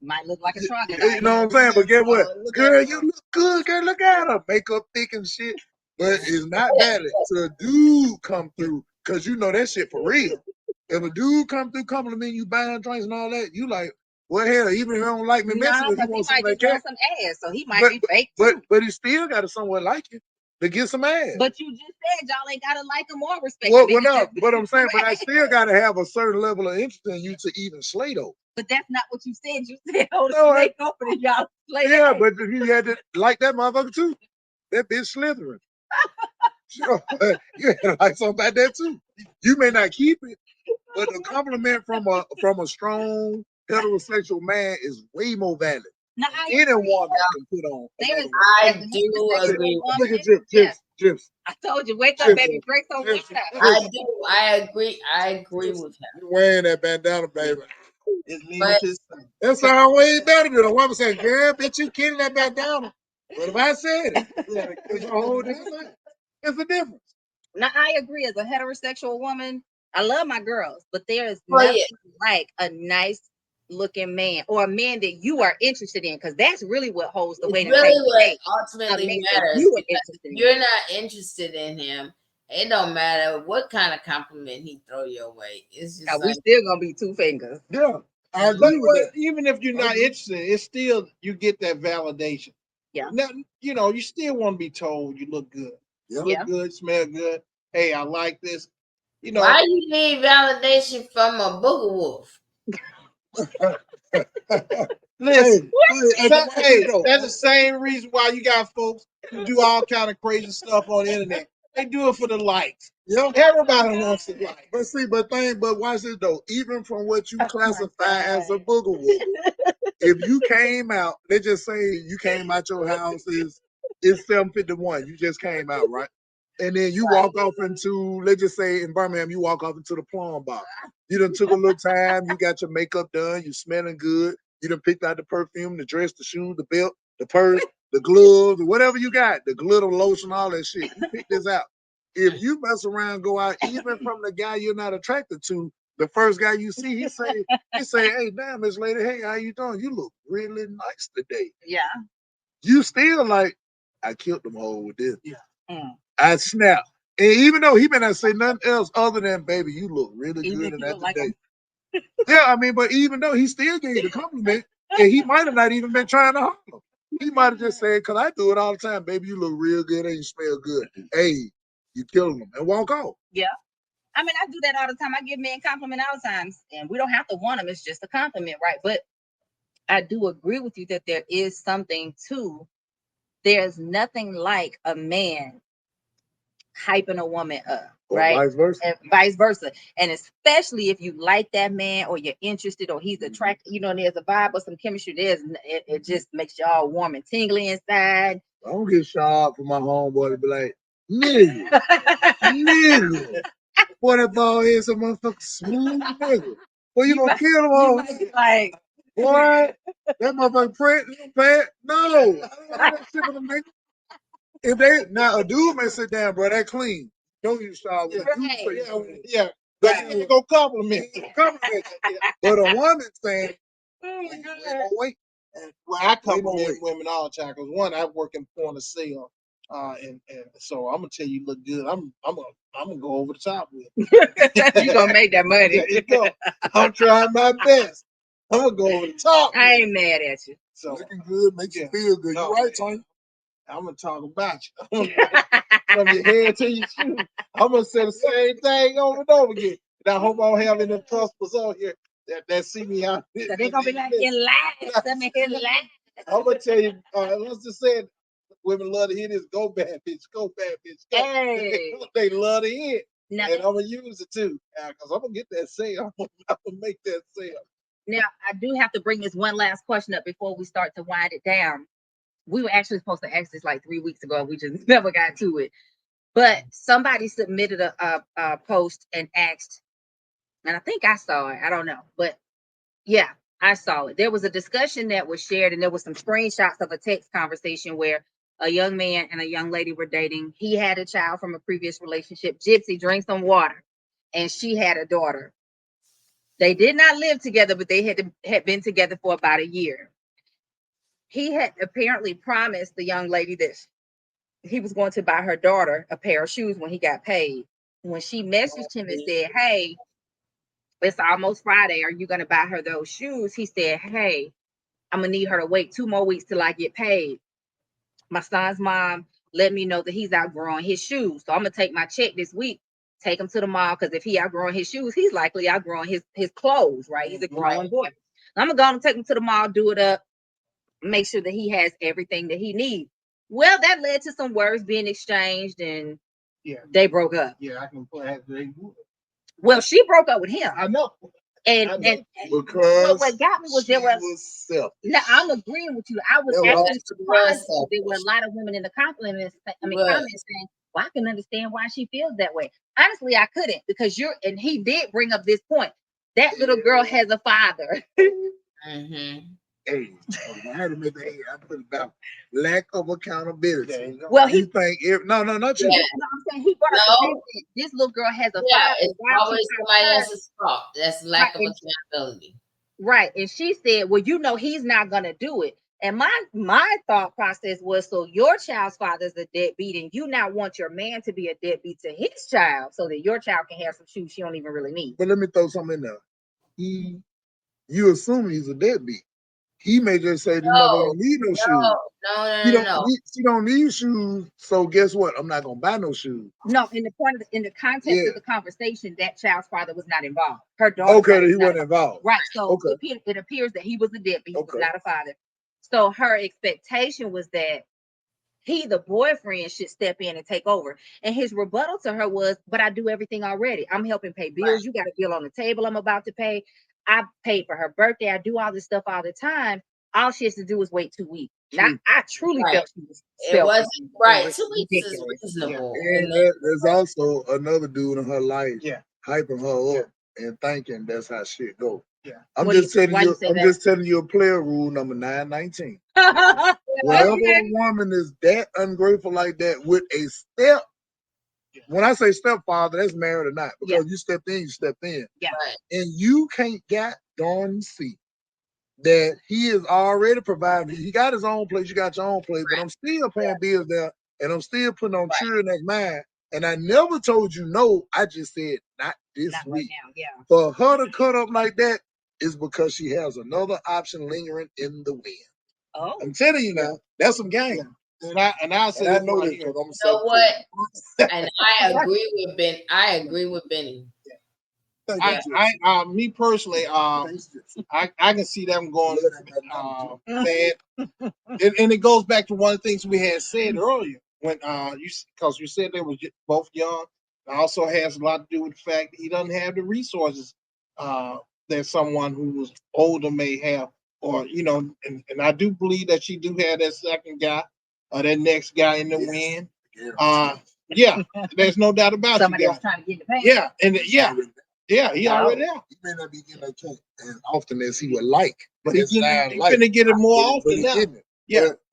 might look like a troglodyte. You know what I'm saying? But get what? Girl, you look good. Girl, look at her. Makeup thick and shit. But it's not valid. So a dude come through, because you know that shit for real. If a dude come through complimenting you, buying drinks and all that, you like, well, hell, even if he don't like me mentally, he wants some might just want some ass, so he might be fake too. But he still got to somewhat like you to get some ass. But you just said y'all ain't gotta like him or respect Well, him. no, but I'm saying, but I still got to have a certain level of interest in you to even slay though. But that's not what you said. You said, "Oh, the No, snake open and y'all slay." Yeah, but if you had to like that motherfucker too, that bitch slithering. Sure, you had to like something about that too. You may not keep it, but the compliment from a strong heterosexual man is way more valid. Now, Any woman can put on. I do agree. Look at Gyps. I told you, wake up, baby, drink some water. I do. I agree with him. You're wearing that bandana, baby. But That sounds way better than a woman saying, girl, bitch, you killing that bandana. But if I said it, it's a whole different thing. It's a difference. Now, I agree. As a heterosexual woman, I love my girls, but there is nothing like a nice looking man or a man that you are interested in, because that's really what holds the weight. really what ultimately matters. You If you're not interested in him, it don't matter what kind of compliment he throw your way. It's just we still gonna be two fingers. Yeah, I agree with that. Even if you're not interested, it's still you get that validation. Yeah. Now, you still want to be told you look good. You look good, smell good. Hey, I like this. Why you need validation from a booger wolf? Listen, that's the same reason why you got folks who do all kind of crazy stuff on the internet. They do it for the likes. Yeah, everybody wants to like. But watch this though. Even from what you classify as a booger wolf, if you came out, they just say you came out your house it's 7:51. You just came out, right? And then you walk off into, let's just say in Birmingham, you walk off into the plum bar. You done took a little time, you got your makeup done, you smelling good, you done picked out the perfume, the dress, the shoes, the belt, the purse, the gloves, whatever you got, the glitter, lotion, all that shit. You pick this out. If you mess around, go out, even from the guy you're not attracted to, the first guy you see, he say, hey, damn, Miss Lady, hey, how you doing? You look really nice today. Yeah. You still like, I killed them whole with this. Yeah. I snap. And even though he may not say nothing else other than, baby, you look really good in that today. Yeah, I mean, but even though he still gave you the compliment, and he might have not even been trying to holler. He might have just said, because I do it all the time, baby, you look real good and you smell good. Hey, you killing them and walk off. Yeah. I mean, I do that all the time. I give men compliment all the time, and we don't have to want them. It's just a compliment, right? But I do agree with you that there is something to, there's nothing like a man hyping a woman up, right? Vice versa. And vice versa. And especially if you like that man or you're interested or he's attracted, there's a vibe or some chemistry. It just makes you all warm and tingly inside. I don't get sharp for my homeboy to be like, nigga. Boy, that ball is a motherfucking smooth nigga. Boy, you gonna kill him all. Like, boy, that motherfucker print. No, I don't want that shit for them niggas. If they now a dude may sit down, bro, that clean. Don't use shower. Yeah. But you go compliment. But a woman saying, wait. Well, I compliment women all the time because one, I work in point of sale, and so I'm gonna tell you look good. I'm gonna go over the top with it. You gonna make that money? There you go. I'm trying my best. I'm gonna go over the top. I ain't mad at you. So looking good makes you feel good. You right, Tony? I'm gonna talk about you. From your head to your shoes. I'm gonna say the same thing over and over again. And I hope I don't have any customers on here that see me out. So they're gonna be like, you lied. I'm gonna tell you, let's just say it, women love to hear this. Go bad bitch, go bad bitch. Go. Hey. They love to hear it. Now, and I'm gonna use it too. Because I'm gonna get that sale. I'm gonna make that sale. Now I do have to bring this one last question up before we start to wind it down. We were actually supposed to ask this like 3 weeks ago, and we just never got to it. But somebody submitted a post and asked, and I think I saw it. I don't know, but yeah, I saw it. There was a discussion that was shared, and there was some screenshots of a text conversation where a young man and a young lady were dating. He had a child from a previous relationship. Gypsy drank some water, and she had a daughter. They did not live together, but they had been together for about a year. He had apparently promised the young lady that he was going to buy her daughter a pair of shoes when he got paid. When she messaged him and said, hey, it's almost Friday. Are you going to buy her those shoes? He said, hey, I'm going to need her to wait 2 more weeks till I get paid. My son's mom let me know that he's outgrowing his shoes. So I'm going to take my check this week, take him to the mall, because if he outgrowing his shoes, he's likely outgrowing his clothes, right? He's a growing boy. I'm going to go and take him to the mall, do it up, make sure that he has everything that he needs. Well, that led to some words being exchanged, and they broke up. Yeah, I can play. Well, she broke up with him. I know. And because what got me was there was now I'm agreeing with you. I was actually surprised because there were a lot of women in the comments saying, well, I can understand why she feels that way. Honestly, I couldn't, because and he did bring up this point. That little girl has a father. Hey, I had to make that. I put it down. Lack of accountability. Well, you think not you. No, I'm saying he brought up the fact this little girl has a father. It's always somebody else's fault. That's lack of accountability. Right. And she said, well, he's not gonna do it. And my thought process was, so your child's father is a deadbeat, and you now want your man to be a deadbeat to his child so that your child can have some shoes she don't even really need. But let me throw something in there. You assume he's a deadbeat. He may just say this mother don't need no shoes. No. She don't need shoes. So guess what? I'm not gonna buy no shoes. No, in the context of the conversation, that child's father was not involved. Her daughter. Okay, he wasn't involved. Right. So it appears that he was a deadbeat. He was not a father. So her expectation was that the boyfriend, should step in and take over. And his rebuttal to her was, but I do everything already. I'm helping pay bills. Right. You got a bill on the table I'm about to pay. I paid for her birthday. I do all this stuff all the time. All she has to do is wait 2 weeks. Now, I truly felt she was selfish. Right. 2 weeks is reasonable. And there's also another dude in her life hyping her up and thinking that's how shit go. Yeah. I'm just telling you a player rule number 919. Whenever a woman is that ungrateful like that with a when I say stepfather, that's married or not, because you stepped in, you stepped in. Yeah. And you can't darn see that he is already providing. He got his own place, you got your own place, but I'm still paying bills there, and I'm still putting on children as mine. And I never told you no. I just said not this week. Right now, For her to cut up like that is because she has another option lingering in the wind. Oh, I'm telling you now, that's some game. And I said, I know this because I'm so what? And I agree with Benny. Me personally, I can see them going bad, and it goes back to one of the things we had said earlier when because you said they were both young. It also has a lot to do with the fact that he doesn't have the resources that someone who was older may have, or and I do believe that she do have that second guy or that next guy in the wind. There's no doubt about somebody else trying to get the pay. He already there. He may not be getting that check as often as he would like, but he's gonna get it more often now.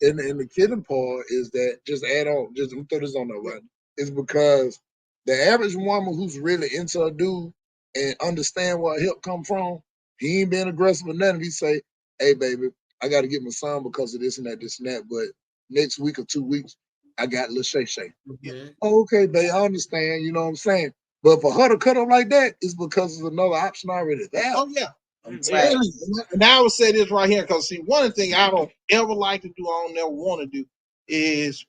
And the kidding part is that, just add on, just throw this on there, right? It's because the average woman who's really into a dude and understand where help come from, he ain't being aggressive or nothing. He say, hey baby, I gotta get my son because of this and that, but next week or 2 weeks, I got a little shay. Okay, babe, I understand, you know what I'm saying? But for her to cut up like that is because there's another option already there. Oh, yeah. I'm telling you. And I would say this right here, because see, one thing I don't ever like to do, I don't never want to do, is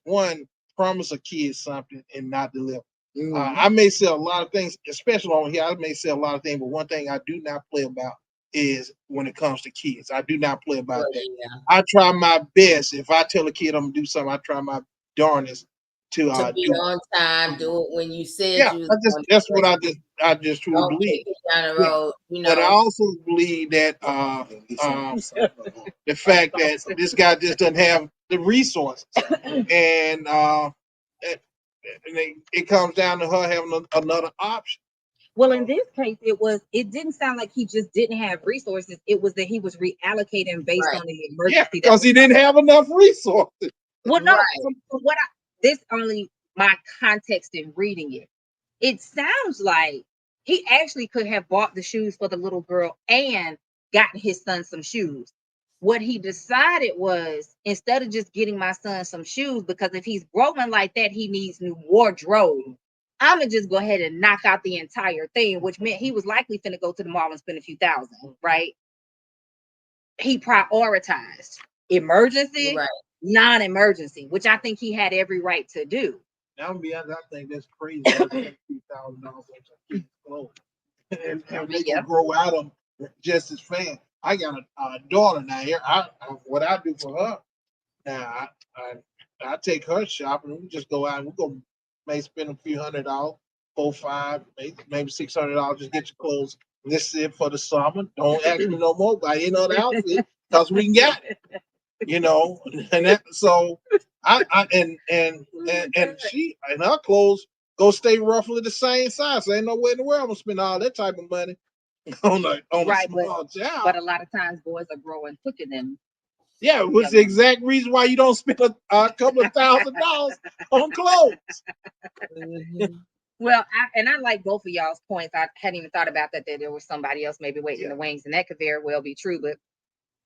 promise a kid something and not deliver. I may say a lot of things, especially on here, I may say a lot of things, but one thing I do not play about is when it comes to kids. I do not play about that. Yeah. I try my best. If I tell a kid I'm gonna do something, I try my darnest to be on time, do it when you said you. That's what I just truly believe. Down the road, But I also believe that the fact that this guy just doesn't have the resources, and it comes down to her having another option. Well, in this case, it didn't sound like he just didn't have resources. It was that he was reallocating based on the emergency. Yeah, because he didn't have enough resources. Well, no, from what this only my context in reading it. It sounds like he actually could have bought the shoes for the little girl and gotten his son some shoes. What he decided was, instead of just getting my son some shoes, because if he's growing like that, he needs new wardrobe. I'm gonna just go ahead and knock out the entire thing, which meant he was likely finna go to the mall and spend a few thousand, right? He prioritized emergency, non-emergency, which I think he had every right to do. Now, be honest, I think that's crazy. $3,000 clothes, and they can grow out of them just as fast. I got a daughter now. Here, what I do for her now, I take her shopping. We just go out and may spend a few $100, $400, $500, maybe $600. Just get your clothes This is it for the summer. Don't ask me no more about any other outfit because we got it. And that so I and she and her clothes go stay roughly the same size. So ain't no way in the world I'm gonna spend all that type of money on a small child. But a lot of times boys are growing quicker than. Yeah, it was the exact reason why you don't spend a couple of $1,000 on clothes. Mm-hmm. Well, I like both of y'all's points. I hadn't even thought about that there was somebody else maybe waiting in the wings, and that could very well be true. But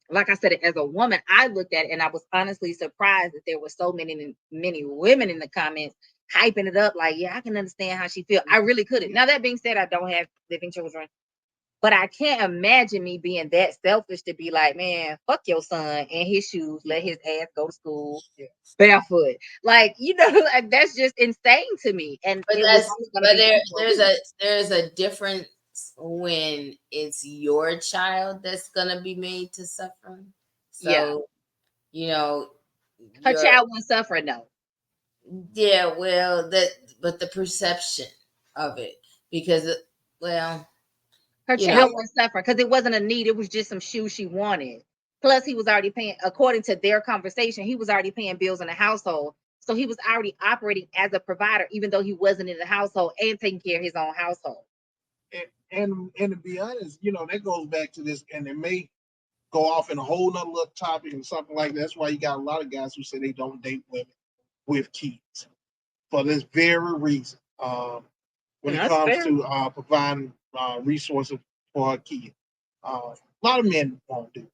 like I said, as a woman, I looked at it and I was honestly surprised that there were so many women in the comments hyping it up like, yeah, I can understand how she feels. I really couldn't. Now, that being said, I don't have living children, but I can't imagine me being that selfish to be like, man, fuck your son and his shoes, let his ass go to school barefoot. Like, like, that's just insane to me. And But there's a difference when it's your child that's gonna be made to suffer. So her child won't suffer, no. Yeah, well, but the perception of it, because her child won't suffer because it wasn't a need, it was just some shoes she wanted. Plus, he was already paying, according to their conversation, he was already paying bills in the household. So he was already operating as a provider, even though he wasn't in the household and taking care of his own household. And to be honest, that goes back to this, and it may go off in a whole nother little topic and something like that. That's why you got a lot of guys who say they don't date women with kids for this very reason. When it comes to providing resources for a kid, a lot of men won't do.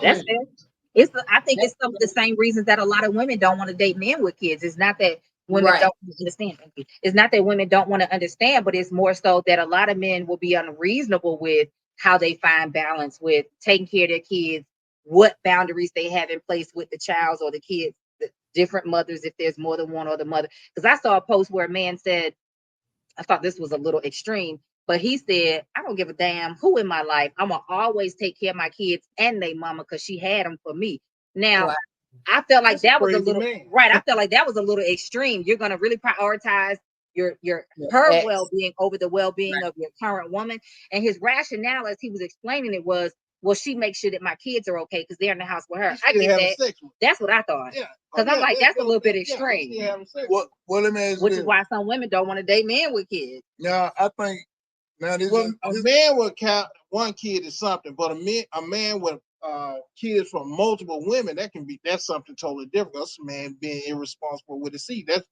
That's fair. I think it's some of the same reasons that a lot of women don't want to date men with kids. It's not that women don't understand. It's not that women don't want to understand, but it's more so that a lot of men will be unreasonable with how they find balance with taking care of their kids, what boundaries they have in place with the child or the kids, the different mothers, if there's more than one or the mother. Because I saw a post where a man said, I thought this was a little extreme, but he said, I don't give a damn who in my life. I'm going to always take care of my kids and their mama because she had them for me. Now, I felt like that was a little, right. I felt like that was a little extreme. You're going to really prioritize her well-being over the well-being of your current woman. And his rationale, as he was explaining it, was, well, she makes sure that my kids are okay because they're in the house with her. I get that. That's what I thought. Because I'm like, that's a little bit extreme. Which is why some women don't want to date men with kids. Yeah, I think a man with one kid is something, but a man with kids from multiple women, that's something totally different. That's a man being irresponsible with his seed. That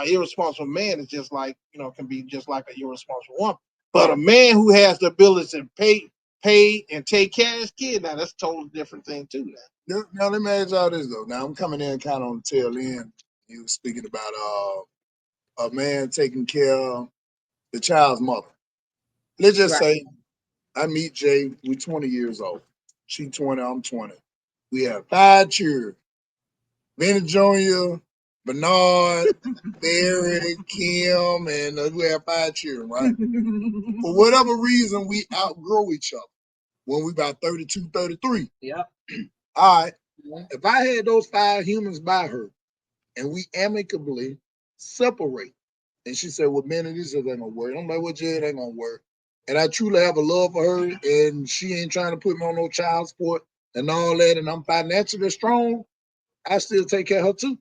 irresponsible man is just like, can be just like an irresponsible woman. But a man who has the ability to pay and take care of his kid, now that's a totally different thing too. Now let me ask y'all this though. Now I'm coming in kind of on the tail end. You were speaking about a man taking care of the child's mother. Let's just say I meet Jay. We're 20 years old. She 20. I'm 20. We have 5 children. Benny Jr., Bernard, Barry, Kim, and we have 5 children, right? For whatever reason, we outgrow each other when we about 32, 33. Yeah. All right. If I had those 5 humans by her and we amicably separate, and she said, well, Benny, this ain't gonna work. I'm like, well, Jay, it ain't gonna work. And I truly have a love for her, and she ain't trying to put me on no child support and all that, and I'm financially strong, I still take care of her too.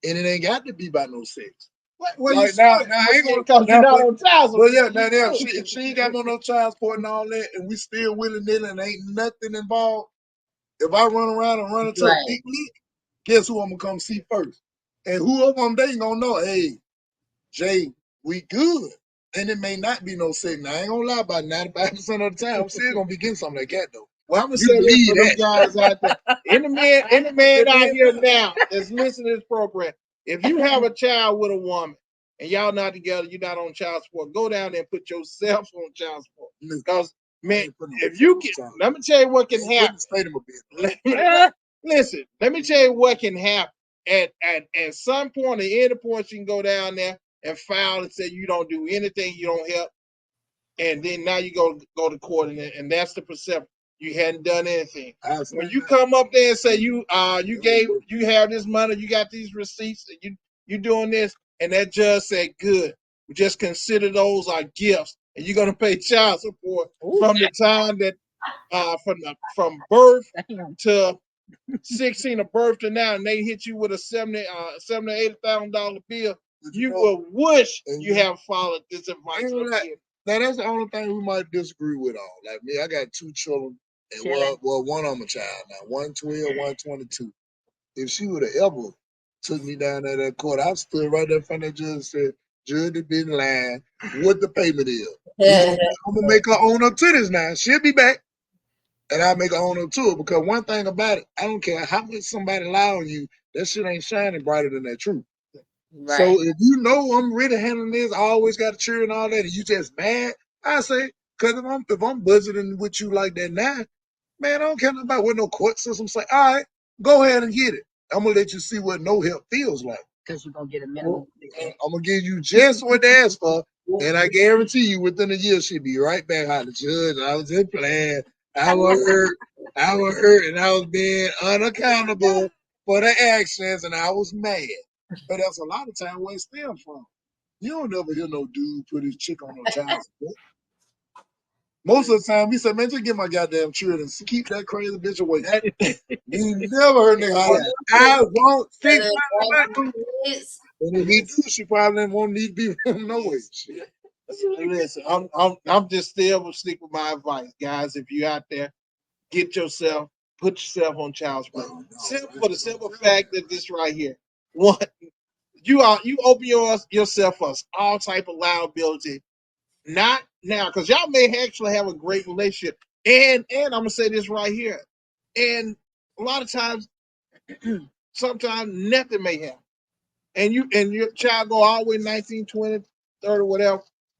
And it ain't got to be about no sex. Well, like now I ain't gonna cause you not on child support. Well, now she ain't got no child support and all that, and we still willy-nilly and ain't nothing involved. If I run around and run into a big league, guess who I'm gonna come see first? And who of them they gonna know, hey, Jay, we good. And it may not be no sex. Now, I ain't gonna lie, about 95% of the time, I'm still gonna be getting something like that though. Well, I'm gonna say this for those guys out there. Any man out here now that's listening to this program, if you have a child with a woman and y'all not together, you're not on child support, go down there and put yourself on child support. Because man, if you can, let me tell you what can happen. Listen, let me tell you what can happen. At some point, at any point, you can go down there and file and say you don't do anything, you don't help, and then now you go to court, and that's the perception. You hadn't done anything. When you come up there and say you have this money, you got these receipts, and you doing this, and that judge said, good. We just consider those our gifts. and you're gonna pay child support from the time that from birth to 16 of birth to now, and they hit you with a $70,000 to $80,000 bill. You will wish you have followed this advice. Now that's the only thing we might disagree with on. Like me, I got 2 children, and well, one of them a child now, 112, 122. If she would have ever took me down there that court, I stood right there in front of the judge and said, "Judge, it been lying. What the payment is? I'm gonna make her own up to this now. She'll be back, and I'll make her own up to it. Because one thing about it, I don't care how much somebody lie on you, that shit ain't shining brighter than that truth. Right. So if you know I'm really handling this, I always got a cheer and all that, and you just mad, I say, because if I'm budgeting with you like that now, man, I don't care about what no court system say. All right, go ahead and get it. I'm gonna let you see what no help feels like. Because you're gonna get a minimum. I'm gonna give you just what they asked for, and I guarantee you within a year she'll be right back out the judge. I was just playing. I was hurt, and I was being unaccountable for the actions, and I was mad. But that's a lot of time where it stems from. You don't never hear no dude put his chick on no child support. Most of the time, he said, "Man, just get my goddamn children. Keep that crazy bitch away." You never heard nigga holler, "I want 6 months." And if he do, she probably won't need to be with him no way. Listen, I'm just still stick with my advice, guys. If you out there, put yourself on child support. For the simple fact that this right here, one, you open yourself up all type of liability. Not now, because y'all may actually have a great relationship. And I'm gonna say this right here. And a lot of times, sometimes nothing may happen. And your child go all the way 19, 20, 30,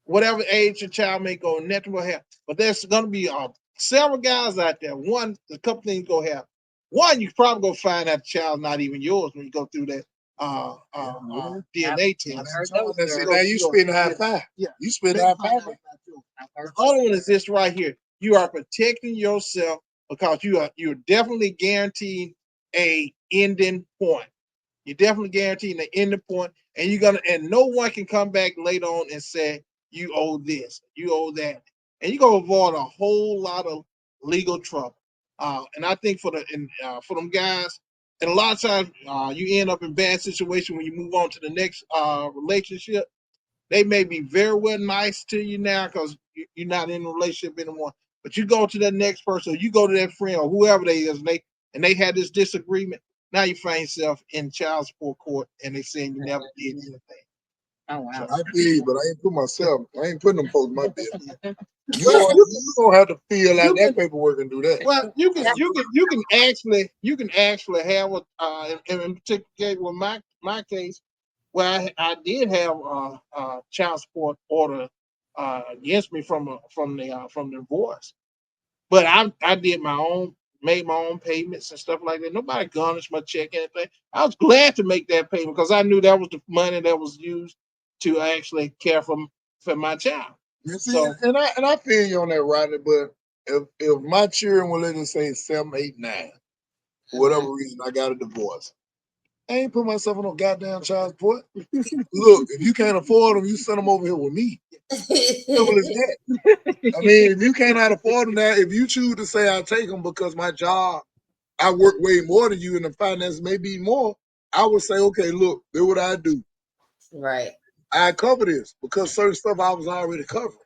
whatever age your child may go, nothing will happen. But there's gonna be several guys out there. A couple things gonna happen. One, you probably gonna find out the child's not even yours when you go through that DNA test. Now you spend high five. Yeah, you spend high five. The other one is this right here. You are protecting yourself because you're definitely guaranteeing a ending point. You're definitely guaranteeing the ending point, and no one can come back later on and say you owe this, you owe that, and you're gonna avoid a whole lot of legal trouble. And I think for them guys, and a lot of times you end up in bad situation when you move on to the next relationship. They may be very well nice to you now because you're not in a relationship anymore. But you go to that next person, or you go to that friend or whoever they is, and they had this disagreement. Now you find yourself in child support court, and they saying you never did anything. Oh wow! So I feel you, but I ain't putting them folks in my business. You don't have to fill out that paperwork and do that. Well, you can actually have in particular case with my case, where I did have child support order against me from the divorce, but I did made my own payments and stuff like that. Nobody garnished my check or anything. I was glad to make that payment because I knew that was the money that was used to actually care for my child. You see, and I feel you on that, Rodney. But if my children were, let's say 7, 8, 9, for whatever reason, I got a divorce, I ain't put myself on no goddamn child support. Look, if you can't afford them, you send them over here with me. Simple as that. I mean, if you cannot afford them now, if you choose to say I take them because my job, I work way more than you and the finance may be more, I would say, okay, look, do what I do. Right. I cover this because certain stuff I was already covering.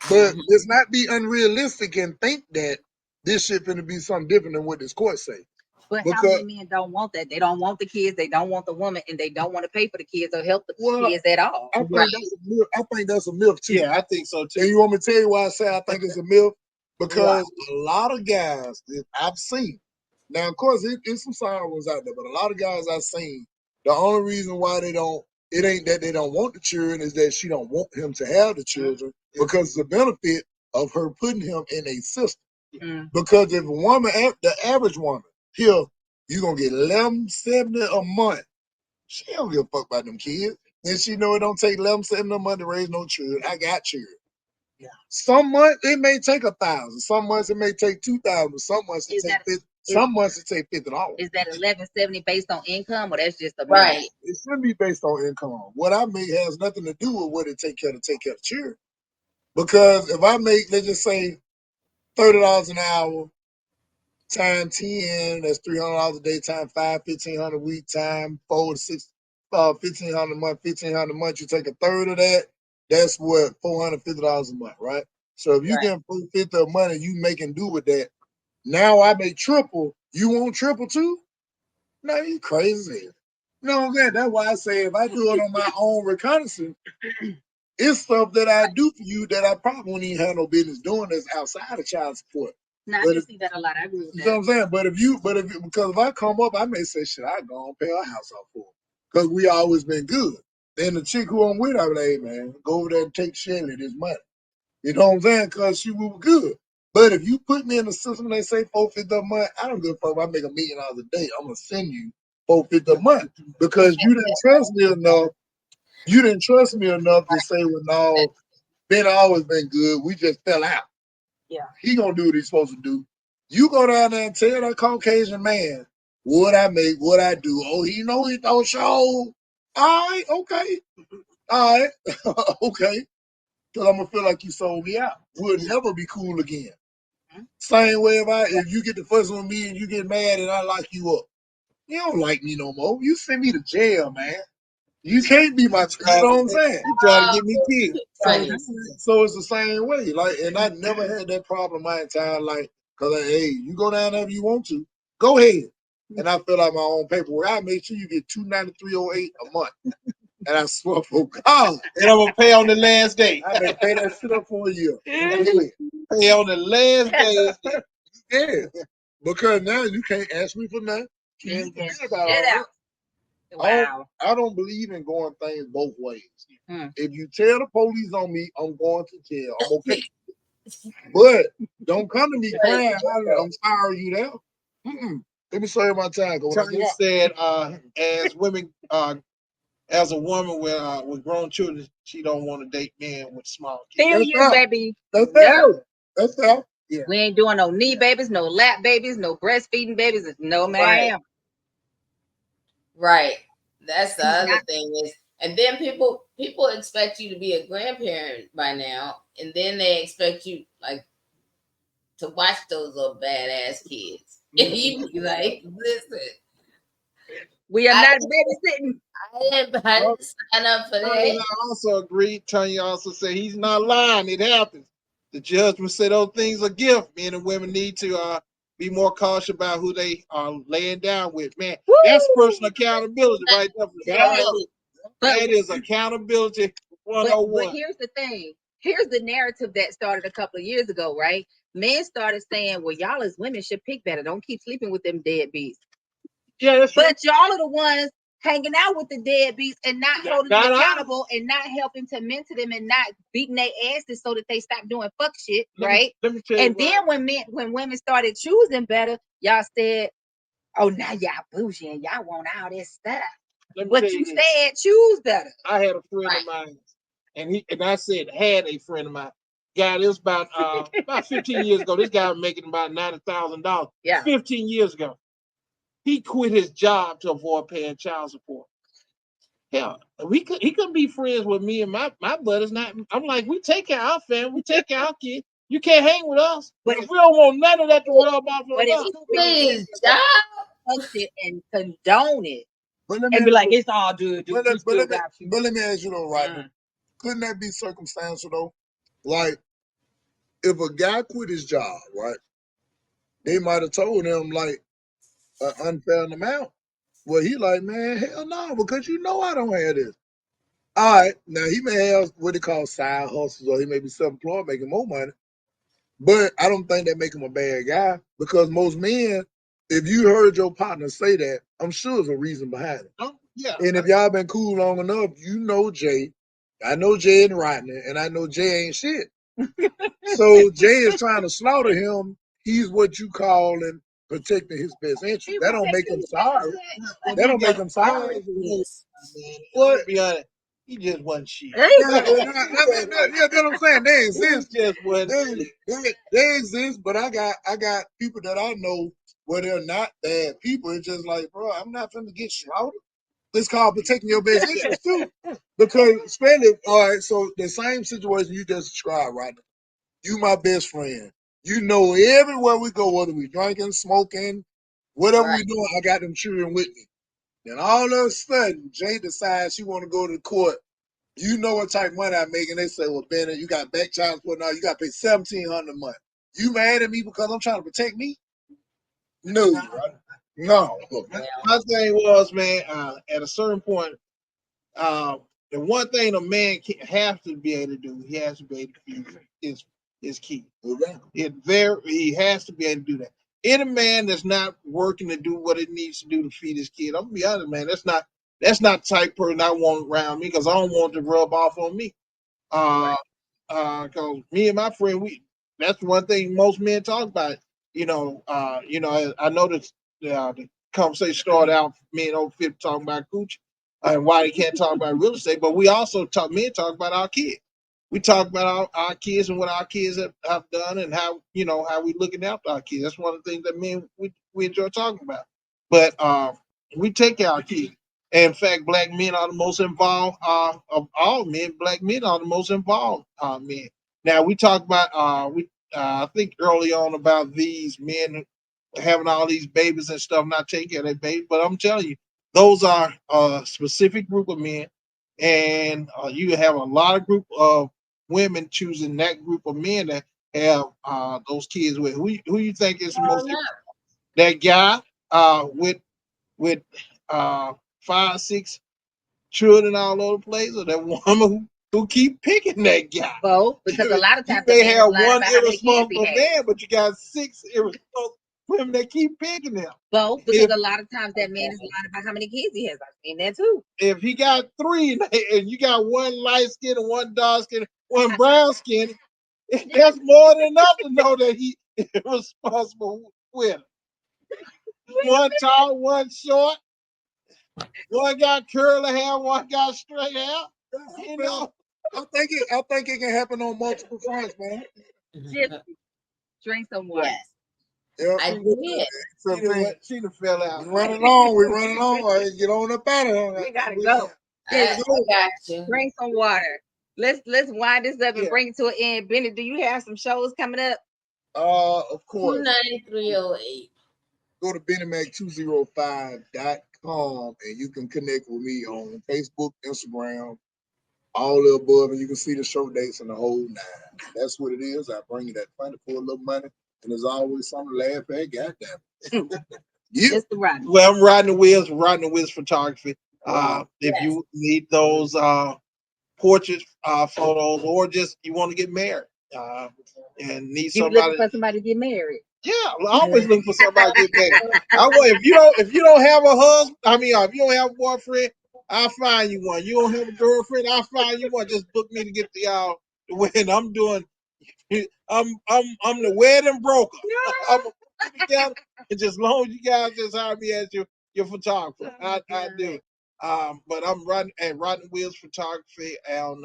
But let's not be unrealistic and think that this shit finna be something different than what this court say. But how many men don't want that? They don't want the kids, they don't want the woman, and they don't want to pay for the kids or help the kids at all. I think that's a myth too. Yeah, I think so too. And you want me to tell you why I say I think it's a myth? Because a lot of guys that I've seen, now of course it's some sorry ones out there, but a lot of guys I've seen, the only reason why it ain't that they don't want the children, is that she don't want him to have the children because it's a benefit of her putting him in a system. Because if a woman, the average woman, here, you're going to get $11.70 a month. She don't give a fuck about them kids. And she know it don't take $11.70 a month to raise no children. I got children. Yeah. Some months it may take $1,000. Some months it may take $2,000. Some months it take $50. Some months it take $50. Is that $11.70 based on income, or that's just a right? It shouldn't be based on income. What I make has nothing to do with what it take care of the children. Because if I make, let's just say, $30 an hour, time 10, that's $300 a day, time 5, 1,500 a week, time 4 to 6, 1,500 a month, 1,500 a month. You take a third of that, that's what, $450 a month, right? So if you Right. get $450 a month and you making do with that, now I make triple. You want triple too? No, you crazy. You know what I'm saying? That's why I say if I do it on my own reconnaissance, it's stuff that I do for you that I probably wouldn't even have no business doing that's outside of child support. No, I But can if, see that a lot. I agree with you know what that. I'm saying? Because if I come up, I may say, shit, I go and pay our house off for it. Because we always been good. Then the chick who I'm with, I be like, hey, man, go over there and take Shelly this money. You know what I'm saying? Because she was good. But if you put me in the system and they say $450 a month, I don't give a fuck if I make $1 million a day. I'm going to send you $450 a month because you didn't trust me enough. You didn't trust me enough to say, well, no, Ben always been good. We just fell out. Yeah. He gonna do what he's supposed to do. You go down there and tell that Caucasian man what I make, what I do. Oh, he know he don't show. All right, okay. All right, okay. Because I'm gonna feel like you sold me out. We'll never be cool again. Same way if you get the first one with me and you get mad and I lock you up. You don't like me no more. You send me to jail, man. You can't be my, you know what I'm saying? You trying to get me killed. Funny. So it's the same way. Like, and I never had that problem my entire life. Cause like, hey, you go down there if you want to, go ahead. And I fill out my own paperwork. I make sure you get $293.08 a month. And I swear for God, And I'm gonna pay on the last day. I may pay that shit up for a year. Pay on the last day. Yeah. Because now you can't ask me for nothing. You Forget can about shut all out. that. Wow. I don't believe in going things both ways. Hmm. If you tell the police on me, I'm going to jail. I'm okay. But don't come to me crying. I'm sorry you there. Let me show you my time. Tanya said, as women, as a woman with grown children, she don't want to date men with small kids. Period, baby. That's No. That's fair. Yeah. We ain't doing no knee babies, no lap babies, no breastfeeding babies. No, ma'am. Right. That's the other Not- thing is, and then people expect you to be a grandparent by now, and then they expect you like to watch those little badass kids. And you be like, listen, We are I not babysitting. I didn't sign up for And that. I also agree. Tanya also said he's not lying. It happens. The judgment said those things are gift. Men and women need to be more cautious about who they are laying down with. Man, that's personal accountability right there. That is accountability 101. But here's the thing. Here's the narrative that started a couple of years ago, right? Men started saying, well, y'all as women should pick better. Don't keep sleeping with them deadbeats. Yeah, that's true. But y'all are the ones hanging out with the deadbeats and not holding them accountable and not helping to mentor them and not beating their asses so that they stop doing fuck shit, right? Let me tell you and then when women started choosing better, y'all said, oh, now y'all bougie and y'all want all this stuff. But you said choose better. I had a friend of mine, and I said had a friend of mine. Guy, it was about 15 years ago. This guy was making about $90,000. Yeah. 15 years ago. He quit his job to avoid paying child support. Hell, he couldn't be friends with me and my brothers. Not, I'm like, we take care of our family, we take care of our kids. You can't hang with us. But we don't want none of that to rub off on us. His job and condone it. But let and me be like, it's all good. But let me ask you though, right? Couldn't that be circumstantial though? Like, if a guy quit his job, right? They might have told him like an unfair amount. Well, he like, man, hell no, because you know I don't have this. All right, now he may have what they call side hustles, or he may be self-employed, making more money. But I don't think that make him a bad guy because most men, if you heard your partner say that, I'm sure there's a reason behind it. Oh, yeah. And if y'all been cool long enough, you know Jay. I know Jay and Rodney, and I know Jay ain't shit. So Jay is trying to slaughter him. He's what you call and protecting his best interest. That don't make him sorry. That don't make him sorry. What? Be honest, he just wasn't shit. Yeah, that's what I'm saying. They exist. They exist, but I got people that I know where they're not bad people. It's just like, bro, I'm not finna get slaughtered. It's called protecting your best interest too. Because especially, all right, so the same situation you just described, right? You my best friend. You know everywhere we go, whether we drinking, smoking, whatever we doing, I got them children with me. Then all of a sudden, Jay decides she want to go to the court. You know what type of money I make, and they say, "Well, Bennett, you got back child support now. You got to pay $1,700 a month. You mad at me because I'm trying to protect me? No, right? No. My thing was, man, at a certain point, the one thing a man has to be able to do, he has to be able to feed his kid. He has to be able to do that. Any man that's not working to do what it needs to do to feed his kid, I'm gonna be honest, man, that's not the type of person I want around me because I don't want it to rub off on me. Because me and my friend, that's one thing most men talk about. I noticed the conversation started out me and old 50 talking about coochie and why they can't talk about real estate, but we also talk about our kids. We talk about our kids and what our kids have done and how we looking after our kids. That's one of the things that we enjoy talking about. But we take care of our kids. In fact, black men are the most involved of all men. Black men are the most involved men. Now we talk about I think early on about these men having all these babies and stuff, not taking care of their babies. But I'm telling you, those are a specific group of men, and you have a lot of group of women choosing that group of men that have those kids with. Who you think is the most that guy with 5, 6 children all over the place, or that woman who keep picking that guy? Both, because a lot of You times may the man have is lying one about how many kids he irresponsible has. man, but you got 6 irresponsible women that keep picking him. Both, because a lot of times that man is lying about how many kids he has. I've seen that too. If he got 3 and you got one light skin and one dark skin, one brown skin, that's more than enough to know that he is responsible with him. One tall, one short. One got curly hair, one got straight hair. You know, I think it can happen on multiple fronts, man. Drink some water. Yep. I did. She done fell out. We running on. All right, get on up out of here. We gotta go. I got you. Drink some water. Let's wind this up and bring it to an end. Bennett, do you have some shows coming up? Of course. 29308. Go to BennyMac205.com and you can connect with me on Facebook, Instagram, all the above, and you can see the show dates and the whole 9. That's what it is. I bring you that funny for a little money, and there's always something to laugh at. Goddamn. Yeah. Right. Well, I'm riding the wheels photography. If you need those portrait photos, or just you want to get married and need you somebody. Looking for somebody to get married. Yeah, I'm always looking for somebody to get married. If you don't have a husband, if you don't have a boyfriend, I'll find you one. You don't have a girlfriend, I'll find you one. Just book me to get the wedding. I'm doing. I'm the wedding broker. I'm gonna put it together, and just as long as you guys just hire me as your photographer, I do it. But I'm Rodney Williams Photography on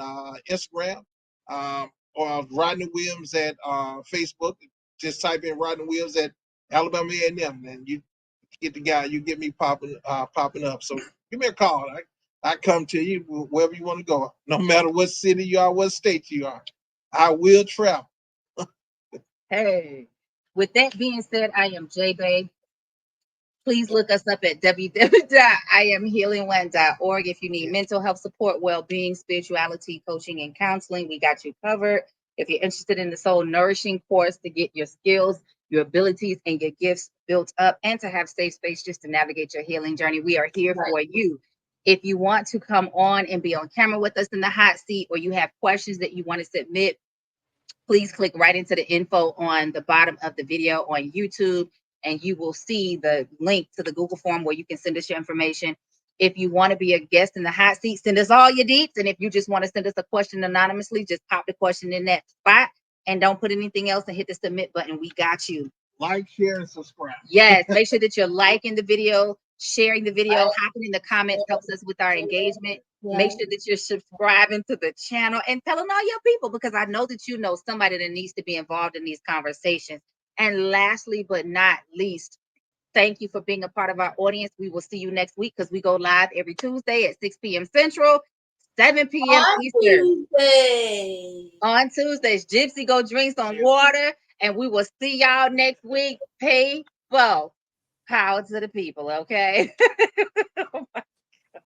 Instagram, or Rodney Williams at Facebook. Just type in Rodney Williams at Alabama A&M, and you get the guy. You get me popping up. So give me a call. I come to you wherever you want to go, no matter what city you are, what state you are. I will travel. Hey, with that being said, I am J-Bay. Please look us up at www.iamhealingone.org if you need mental health support, well-being, spirituality, coaching, and counseling. We got you covered. If you're interested in the soul nourishing course to get your skills, your abilities, and your gifts built up, and to have safe space just to navigate your healing journey, we are here for you. If you want to come on and be on camera with us in the hot seat, or you have questions that you want to submit, please click right into the info on the bottom of the video on YouTube, and you will see the link to the Google form where you can send us your information. If you want to be a guest in the hot seat, send us all your deets. And if you just want to send us a question anonymously, just pop the question in that spot and don't put anything else and hit the submit button. We got you. Like, share, and subscribe. Yes, make sure that you're liking the video, sharing the video, hopping in the comments helps us with our engagement. Make sure that you're subscribing to the channel and telling all your people, because I know that you know somebody that needs to be involved in these conversations. And lastly, but not least, Thank you for being a part of our audience. We will see you next week because we go live every Tuesday at 6 p.m. Central, 7 p.m. Eastern. On Tuesdays, Gypsy go drink some water, and we will see y'all next week. Pay for power to the people, okay?